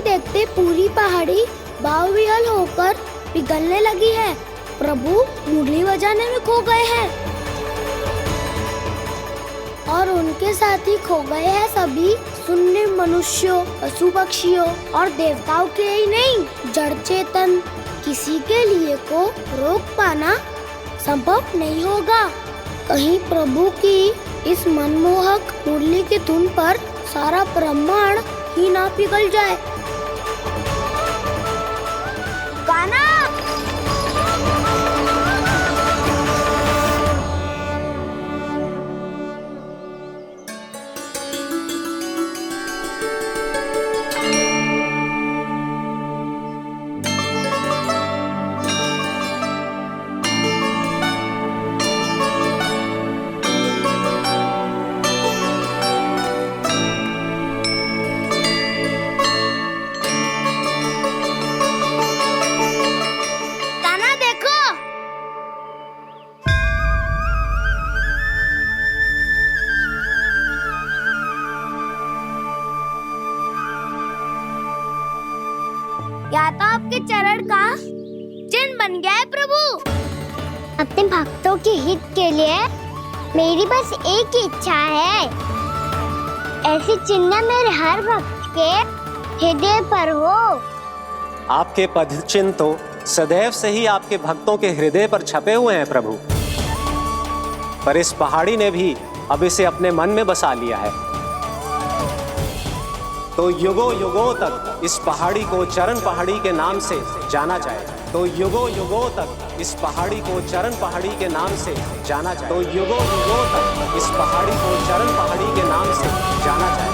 देखते पूरी पहाड़ी बावविहल होकर पिघलने लगी है। प्रभु मुरली बजाने में खो गए हैं और उनके साथ ही खो गए हैं सभी सुनने मनुष्यों, पशु पक्षियों और देवताओं के ही नहीं, जड़ चेतन किसी के लिए को रोक पाना संभव नहीं होगा। कहीं प्रभु की इस मनमोहक मुरली की धुन पर सारा ब्रह्मांड ही ना पिघल जाए। गाना या तो आपके चरण का चिन्ह बन गया है प्रभु। अपने भक्तों के हित के लिए मेरी बस एक ही इच्छा है, ऐसी चिन्ह मेरे हर भक्त के हृदय पर हो। आपके पद चिन्ह तो सदैव से ही आपके भक्तों के हृदय पर छपे हुए हैं प्रभु, पर इस पहाड़ी ने भी अब इसे अपने मन में बसा लिया है। तो युगों युगों तक इस पहाड़ी को चरण पहाड़ी के नाम से जाना जाए, तो युगों युगों तक इस पहाड़ी को चरण पहाड़ी के नाम से जाना जाए, तो युगों युगों तक इस पहाड़ी को चरण पहाड़ी के नाम से जाना जाए।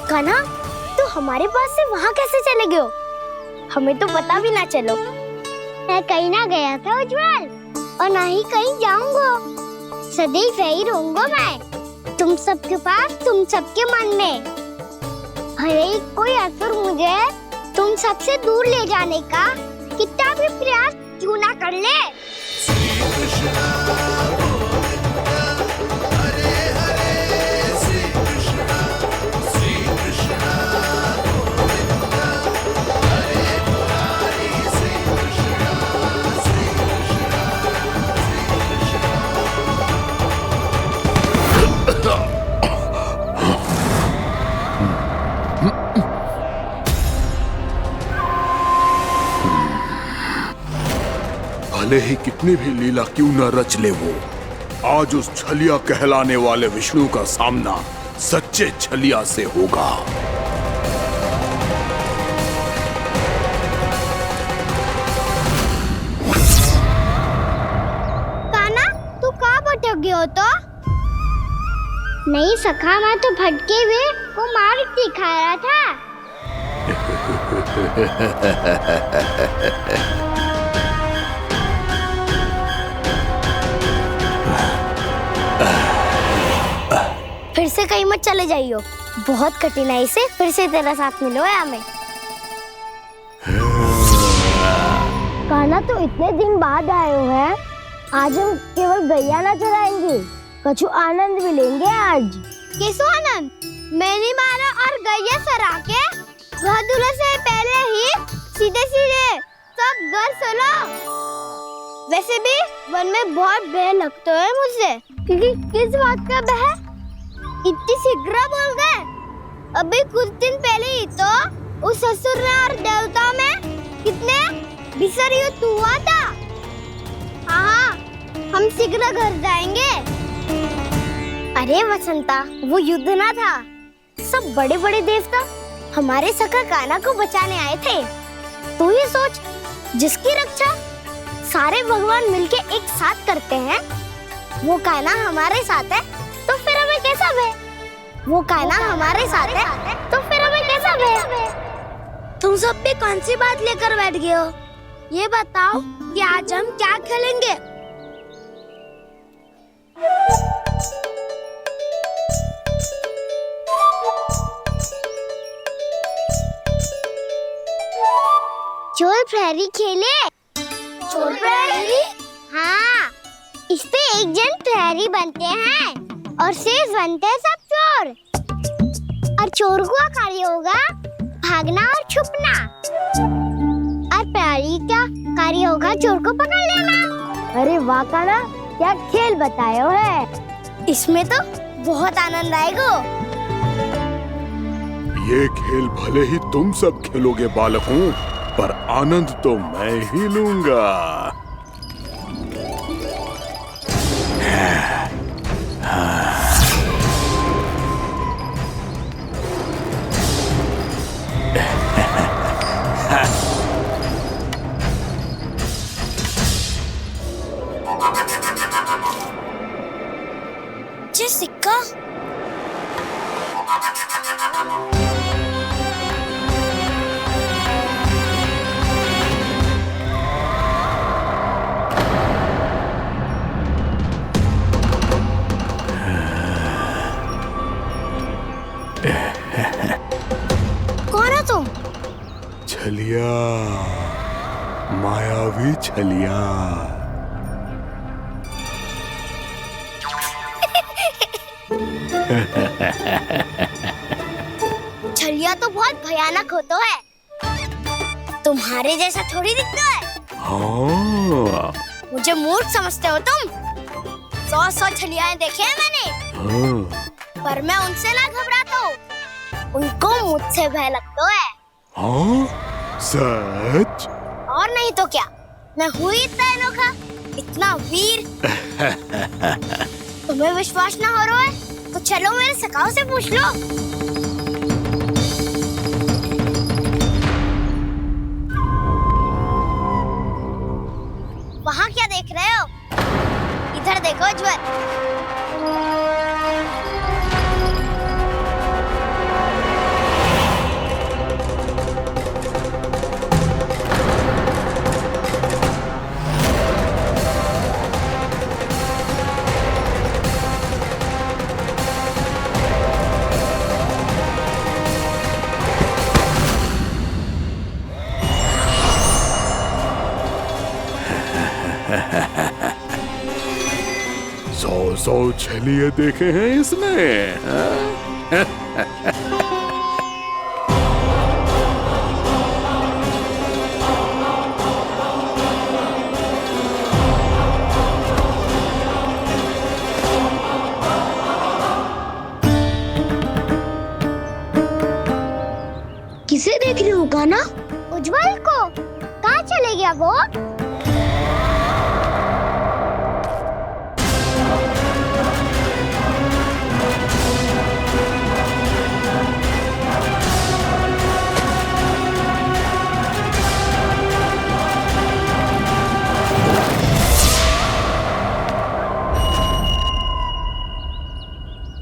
कान्हा, तू हमारे पास से वहाँ कैसे चले गए हो? हमें तो पता भी ना चलो। मैं कहीं ना गया था उज्जवल, और ना ही कहीं जाऊंगा। सदैव यही रहूंगा मैं, तुम सबके पास, तुम सबके मन में। भले ही कोई असुर मुझे तुम सबसे दूर ले जाने का कितना भी प्रयास क्यों ना कर ले। भले ही कितनी भी लीला क्यों न रच ले वो, आज उस छलिया कहलाने वाले विष्णु का सामना सच्चे छलिया से होगा। कान्हा, तू कहाँ भटक गए हो तो? नहीं सखा, मैं तो भटके हुए वो मार्ग दिखा रहा था। फिर से कहीं मत चले जाइयो, बहुत कठिनाई से फिर से तेरा साथ मिलो है हमें। कान्हा, तो इतने दिन बाद आए हो हैं, आज हम केवल गैया ना चराएंगे, कछु आनंद भी लेंगे आज। किसो आनंद? मैंने मारा और गैया सरा के वह दूल्हे से पहले ही सीधे सीधे सब घर चलो। वैसे भी वन में बहुत भय लगता है मुझे। क्योंकि किस बात का भय? इतनी शीघ्र बोल गए। अभी कुछ दिन पहले ही तो उस असुर और देवताओं में कितने भीषण युद्ध हुआ था। हाँ, हम शीघ्र घर जाएंगे। अरे वसंता, वो युद्ध ना था, सब बड़े बड़े देवता हमारे सखा कान्हा को बचाने आए थे। तू ही सोच, जिसकी रक्षा सारे भगवान मिलके एक साथ करते हैं, वो कान्हा हमारे साथ है, तो फिर हमें कैसा भय? वो कान्हा हमारे साथ है, तो फिर हमें कैसा भय? तुम सब भी कौन सी बात लेकर बैठ गए हो? ये बताओ कि आज हम क्या खेलेंगे? चोर प्रहरी खेले? चोर प्रहरी? हाँ, इस पे एक जन प्रहरी बनते हैं और शेष बनते हैं सब चोर। और चोर का कार्य होगा भागना और छुपना, और प्रहरी का कार्य होगा चोर को पकड़ लेना। अरे वाह कान्हा, क्या खेल बताया है। इसमें तो बहुत आनंद आएगा। ये खेल भले ही तुम सब खेलोगे बालकों, पर आनंद तो मैं ही लूंगा। जी सिक्का। कौन हो तुम? छलिया, मायावी छलिया। छलिया तो बहुत भयानक होता है, तुम्हारे जैसा थोड़ी दिखता है। हाँ। मुझे मूर्ख समझते हो तुम? 100 छलियाएं देखे हैं मैंने। हाँ। पर मैं उनसे ना घबराता हूँ, उनको मुझसे भय लगता है। हाँ? सच? और नहीं तो क्या, मैं हूँ इतना अनोखा इतना वीर। तुम्हें विश्वास ना हो रहा है तो चलो मेरे सखाओं से पूछ लो। वहाँ क्या देख रहे हो? इधर देखो उज्जवल। सौ छलिए देखे हैं इसने। किसे देख रही हो कान्हा? उज्जवल को। कहाँ चले गया वो?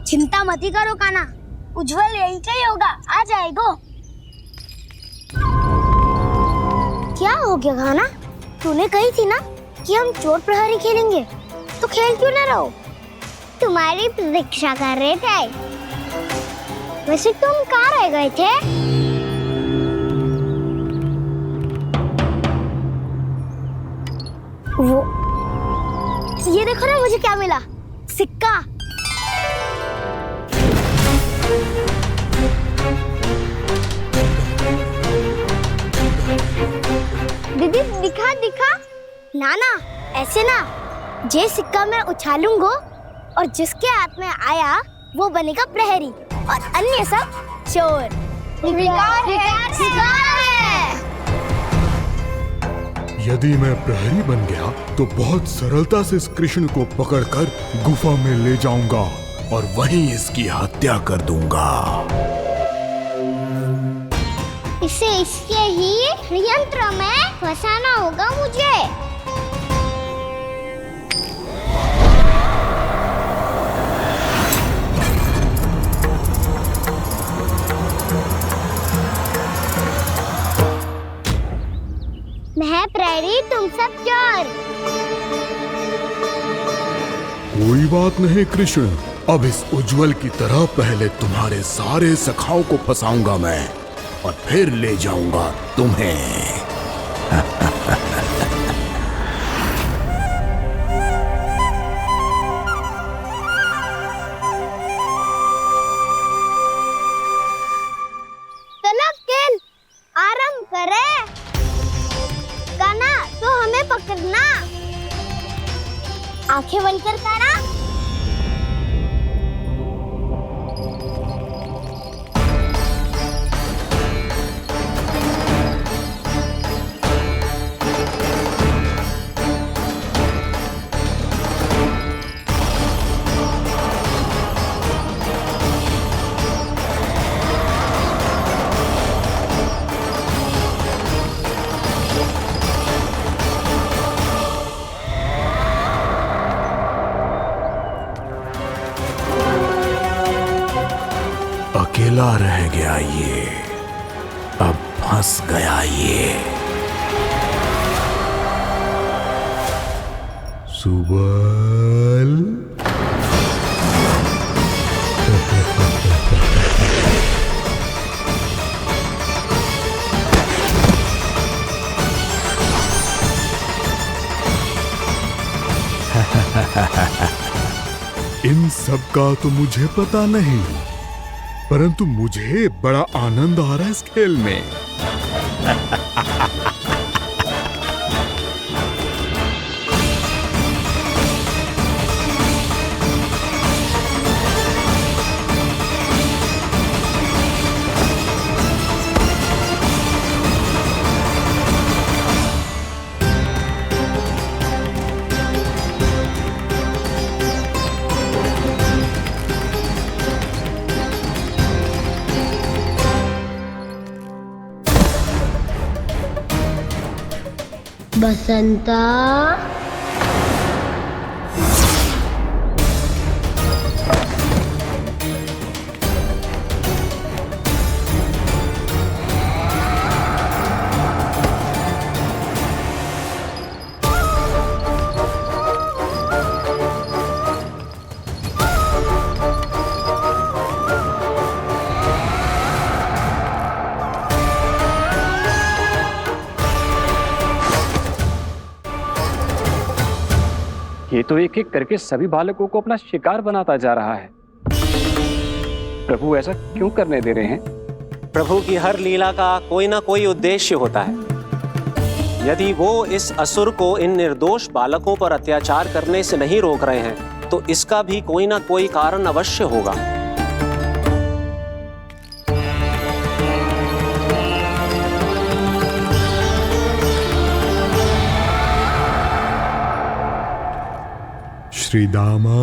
चिंता मत करो कान्हा, उज्जवल यहीं का ही होगा, आ जाएगा। क्या हो गया कान्हा? तूने कही थी ना कि हम चोर प्रहरी खेलेंगे, तो खेल क्यों ना रहो? तुम्हारी प्रतीक्षा कर रहे थे। वैसे तुम कहाँ रह गए थे? वो ये देखो ना, मुझे क्या मिला? सिक्का। दीदी दिखा दिखा। ना ना, ऐसे ना। जे सिक्का मैं उछालूंगा और जिसके हाथ में आया वो बनेगा प्रहरी और अन्य सब चोर। विकार है। यदि मैं प्रहरी बन गया तो बहुत सरलता से इस कृष्ण को पकड़कर गुफा में ले जाऊंगा और वहीं इसकी हत्या कर दूंगा। इसे इसके ही यंत्र में फंसाना होगा मुझे। मैं प्रहरी, तुम सब चोर। कोई बात नहीं कृष्ण, अब इस उज्जवल की तरह पहले तुम्हारे सारे सखाओं को फंसाऊंगा मैं और फिर ले जाऊंगा तुम्हें। चलो खेल आरंभ करें। कान्हा तो हमें पकड़ना। आंखें बंद कर कान्हा। अकेला रह गया ये, अब फंस गया ये। सुबल। इन सब का तो मुझे पता नहीं, परंतु मुझे बड़ा आनंद आ रहा है इस खेल में। बसंता, ये तो एक एक करके सभी बालकों को अपना शिकार बनाता जा रहा है। प्रभु ऐसा क्यों करने दे रहे हैं? प्रभु की हर लीला का कोई ना कोई उद्देश्य होता है। यदि वो इस असुर को इन निर्दोष बालकों पर अत्याचार करने से नहीं रोक रहे हैं तो इसका भी कोई ना कोई कारण अवश्य होगा। श्री दामा,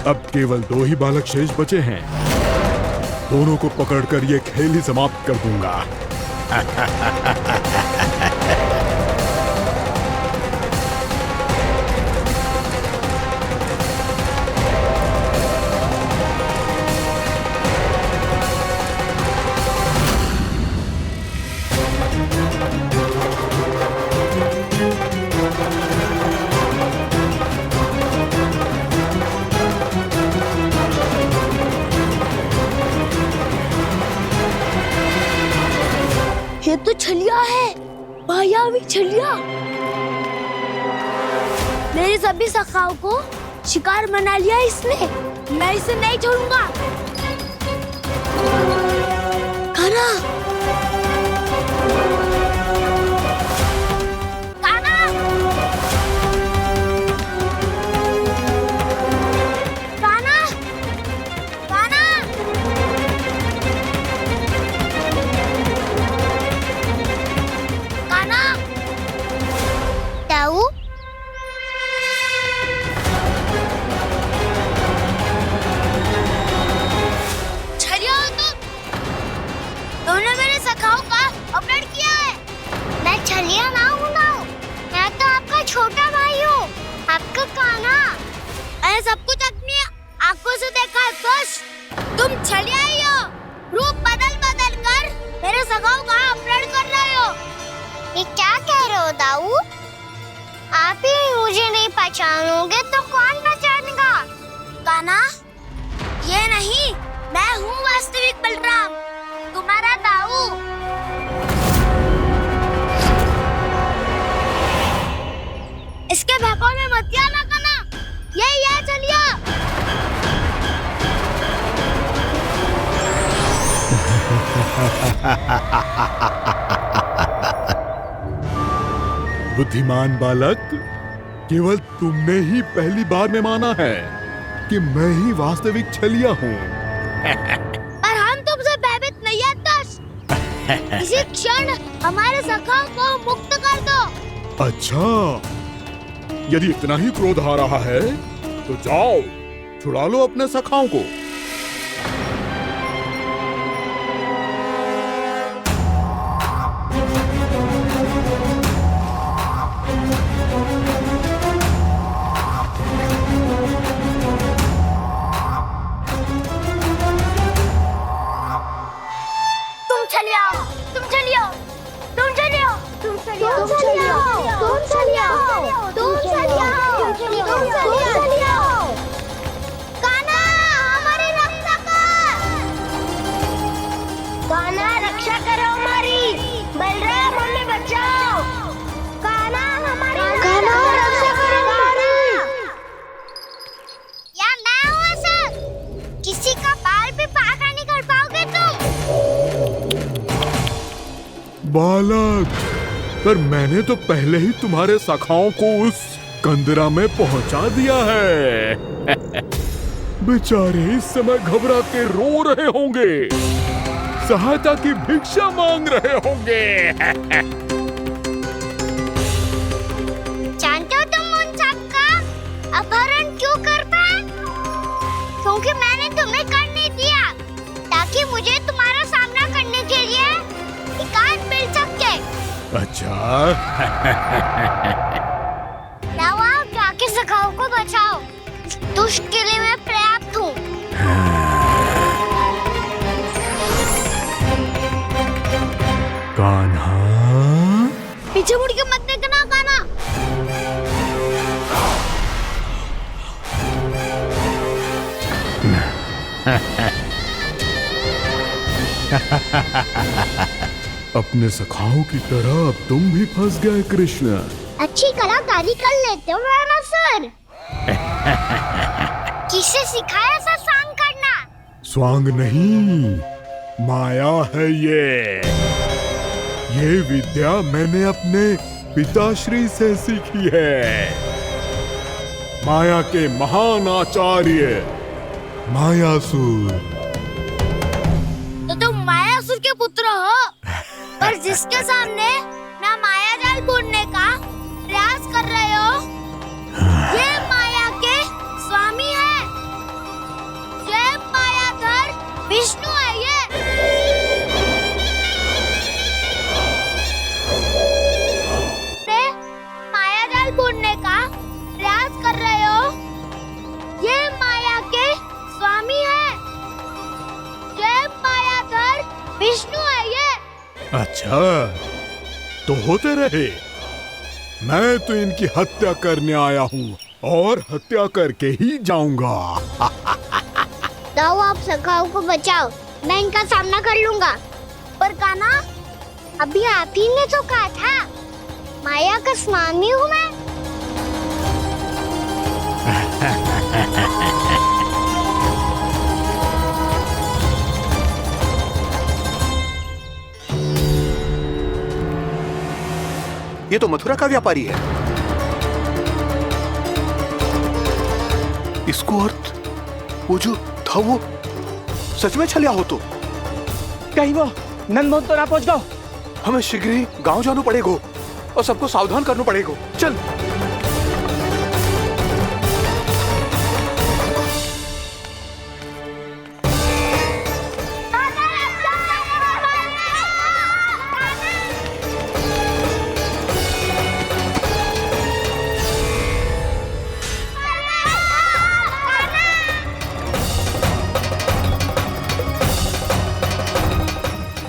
अब केवल 2 ही बालक शेष बचे हैं। दोनों को पकड़कर ये खेल ही समाप्त कर दूंगा। ये तो छलिया है, मायावी छलिया। मेरे सभी सखाओं को शिकार बना लिया इसने। मैं इसे नहीं छोड़ूंगा। कान्हा, कान्हा, कान्हा, कान्हा। कान्हा, ताऊ, छलिया हो तुम। तुमने मेरे सखाओं का अपहरण किया है। मैं छलिया ना हूँ ना, मैं तो आपका छोटा भाई हूँ, आपका कान्हा। मैंने सब कुछ अपनी आंखों से देखा है। बस तुम छलिया ही हो। रूप बदल बदल कर मेरे सखाओं का अपहरण कर रहे हो। ये क्या कह रहे हो दाऊ? आप ही मुझे नहीं पहचानोगे तो कौन पहचानेगा? कान्हा, ये नहीं, मैं हूँ वास्तविक बलराम, तुम्हारा दाऊ। इसके भौकाल में मत आना कान्हा, यही है छलिया। बुद्धिमान बालक, केवल तुमने ही पहली बार में माना है कि मैं ही वास्तविक छलिया हूँ। पर हम तुमसे भयभीत नहीं है दस। इसी क्षण हमारे सखाओं को मुक्त कर दो। अच्छा, यदि इतना ही क्रोध आ रहा है तो जाओ छुड़ा लो अपने सखाओं को। किसी का बाल भी पाका नहीं कर पाओगे तुम। बालक, पर मैंने तो पहले ही तुम्हारे सखाओं को उस कंदरा में पहुंचा दिया है। बेचारे इस समय घबरा के रो रहे होंगे, सहायता की भिक्षा मांग रहे होंगे। जानते हो तुम उन सबका अपहरण क्यों कर पाए? क्योंकि मैंने तुम्हें कर नहीं दिया, ताकि मुझे तुम्हारा सामना करने के लिए एकांत मिल सके। अच्छा। जाओ आप जाके सखाओं को बचाओ। इस दुष्ट के लिए मैं पर्याप्त हूँ। कान्हा, पीछे मुड़ के मत देखना कान्हा। अपने सखाओं की तरह अब तुम भी फंस गए कृष्ण। अच्छी कलाकारी कर लेते हो रावणासुर। किससे सिखाया ऐसा स्वांग करना? स्वांग नहीं, माया है ये विद्या मैंने अपने पिताश्री से सीखी है। माया के महान आचार्य मायासुर। तो तुम मायासुर के पुत्र हो, पर जिसके सामने ना माया जाल बुनने का प्रयास कर रहे हो, ये माया के स्वामी है। ये मायाधर विष्णु है। ये माया जाल बुनने का प्रयास कर रहे हो, ये माया के स्वामी है। ये मायाधर विष्णु है। अच्छा, तो होते रहे। मैं तो इनकी हत्या करने आया हूँ और हत्या करके ही जाऊंगा। जाओ आप सखाओं को बचाओ, मैं इनका सामना कर लूंगा। पर कान्हा, अभी आप ही ने तो कहा था माया का स्वामी हूँ मैं। ये तो मथुरा का व्यापारी है। इसको अर्थ वो जो था वो सच में छलिया हो तो कहीं वो नंदमोहन तो ना पहुंच गो। हमें शीघ्र ही गांव जाना पड़ेगा और सबको सावधान करना पड़ेगा। चल।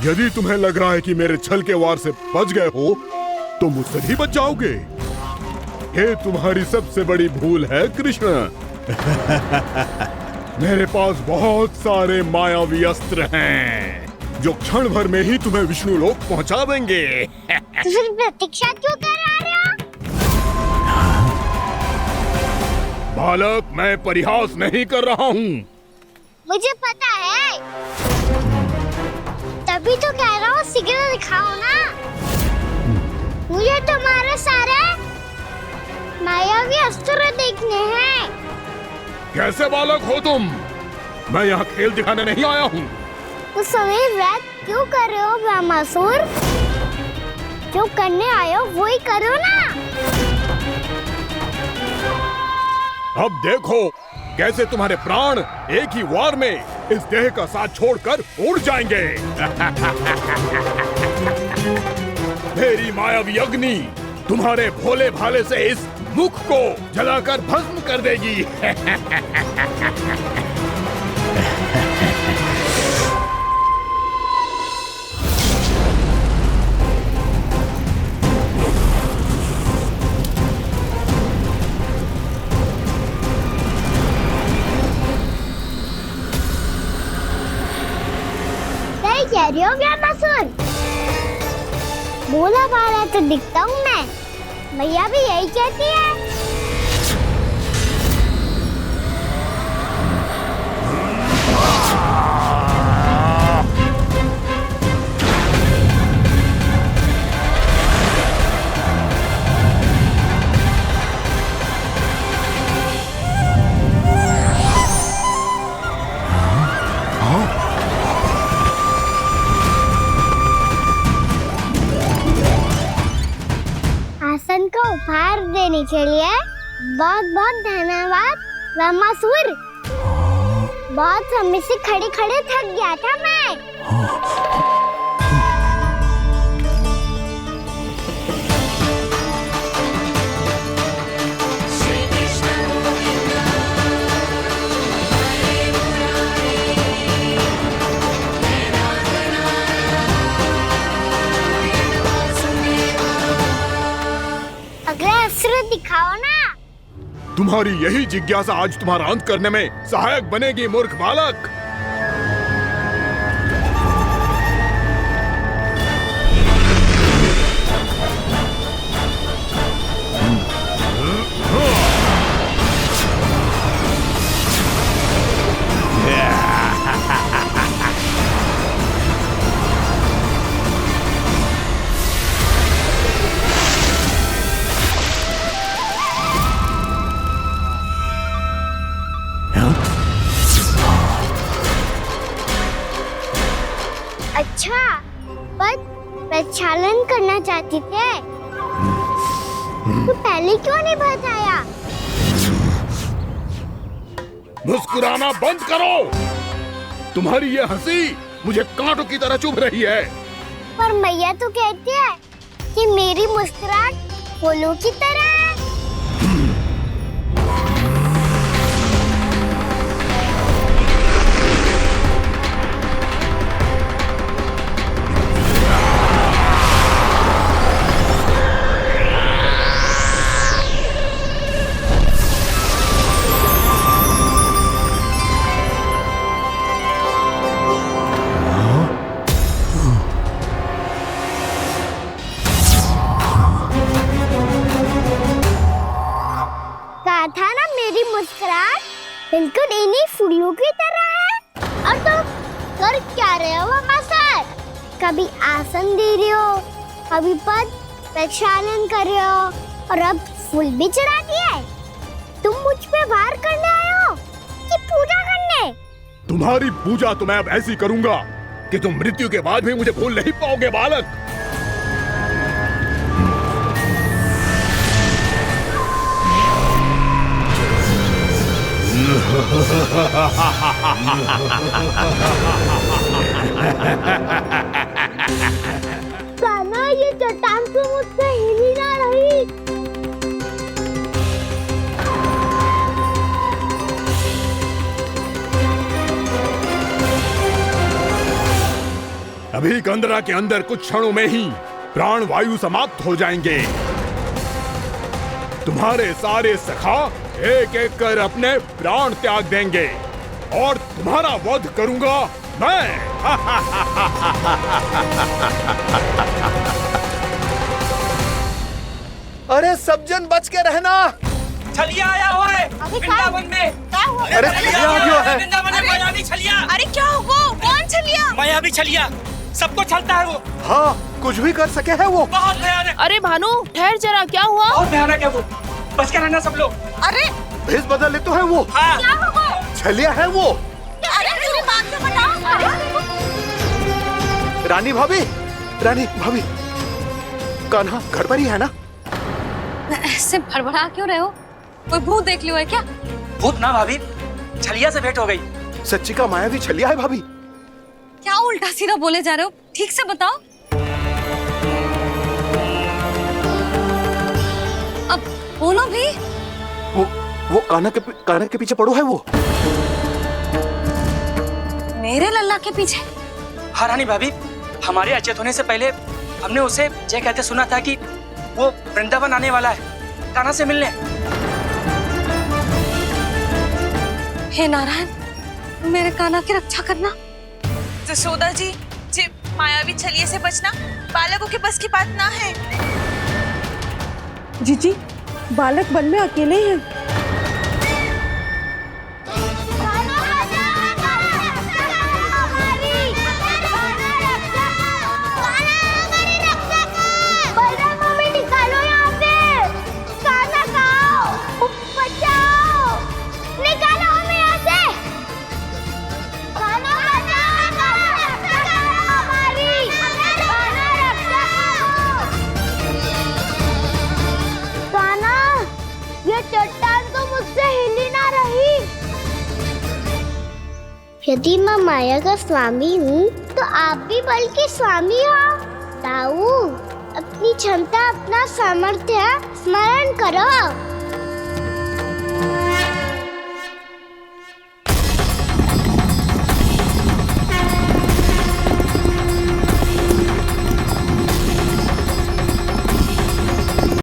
यदि तुम्हें लग रहा है कि मेरे छल के वार से बच गए हो तो मुझसे भी बच जाओगे। ये तुम्हारी सबसे बड़ी भूल है कृष्ण। मेरे पास बहुत सारे मायावी अस्त्र हैं जो क्षण भर में ही तुम्हें विष्णु लोक पहुंचा देंगे। तो फिर प्रतीक्षा क्यों कर रहे हो? बालक, मैं परिहास नहीं कर रहा हूँ। मुझे पता है, तभी तो कह रहा हूँ शीघ्र दिखाओ ना। मुझे तुम्हारे सारे मायावी अस्त्र देखने हैं। कैसे बालक हो तुम? मैं यहाँ खेल दिखाने नहीं आया हूँ। तो सवेर रात क्यों कर रहे हो ब्रह्मासुर? जो करने आए हो वही करो ना। अब देखो कैसे तुम्हारे प्राण एक ही वार में इस देह का साथ छोड़कर उड़ जाएंगे। मेरी मायावी अग्नि तुम्हारे भोले भाले से इस मुख को जलाकर भस्म कर देगी। सही कह रही हो ब्रह्मासुर। भोला भाला तो दिखता हूँ मैं, भैया भी यही कहती है। आसन को उपहार देने के लिए बहुत बहुत धन्यवाद ब्रह्मासुर। बहुत समय से खड़े खड़े थक गया था मैं। अगला अस्त्र दिखाओ ना। तुम्हारी यही जिज्ञासा आज तुम्हारा अंत करने में सहायक बनेगी मूर्ख बालक। अच्छा, पर प्रक्षालन करना चाहती थे तो पहले क्यों नहीं बताया? मुस्कुराना बंद करो। तुम्हारी ये हंसी मुझे कांटों की तरह चुभ रही है। पर मैया तो कहती है कि मेरी मुस्कुराहट फूलों की तरह है। था ना मेरी मुस्कुराहट बिल्कुल इन्हीं फूलों की तरह है। और तुम कर क्या रहे हो ब्रह्मासुर? कभी आसन दे रहे हो, कभी पद प्रक्षालन कर रहे हो और अब फूल भी चढ़ा दिए। तुम मुझ पे वार करने आए हो कि पूजा करने? तुम्हारी पूजा तो मैं अब ऐसी करूंगा कि तुम मृत्यु के बाद भी मुझे भूल नहीं पाओगे बालक। कान्हा, ये चट्टान तो मुझसे हिल ही ना रही। अभी कंदरा के अंदर कुछ क्षणों में ही प्राण वायु समाप्त हो जाएंगे। तुम्हारे सारे सखा एक एक कर अपने प्राण त्याग देंगे और तुम्हारा वध करूंगा मैं। अरे सब जन बच के रहना। छलिया आया हुआ है वृंदावन में। क्या हुआ? अरे छलिया आ गया है। वृंदावन में मायावी छलिया। अरे क्या हुआ? कौन छलिया? मायावी छलिया, सबको छलता है वो। हाँ, कुछ भी कर सके है वो। बहुत भयानक। अरे भानु, ठहर जरा, क्या हुआ? बहुत भयानक है वो, बच के रहना सब लोग। अरे भेष बदल ले तो है वो। क्या होगा? छलिया है वो। अरे मेरी बात तो बताओ। रानी भाभी, रानी भाभी, कान्हा घर पर ही है ना? ऐसे भड़बड़ा क्यों रहे हो? कोई भूत देख लियो है क्या? भूत ना भाभी, छलिया से भेंट हो गई। सच्ची का मायावी छलिया है भाभी। क्या उल्टा सीधा बोले जा रहे हो? ठीक से बताओ। अब बोलो भी। वो कान्हा के पीछे पड़ो है वो। मेरे लल्ला के पीछे? हाँ रानी भाभी, हमारे अचेत होने से पहले हमने उसे ये कहते सुना था कि वो वृंदावन आने वाला है कान्हा से मिलने। हे नारायण, मेरे कान्हा की रक्षा करना। जसोदा जी, मायावी छलिए से बचना बालकों के बस की बात ना है। जीजी, बालक वन में अकेले ही हैं। चट्टान तो मुझसे हिली ना रही। यदि मैं माया का स्वामी हूँ तो आप भी बल के स्वामी हो। ताऊ, अपनी क्षमता, अपना सामर्थ्य स्मरण करो।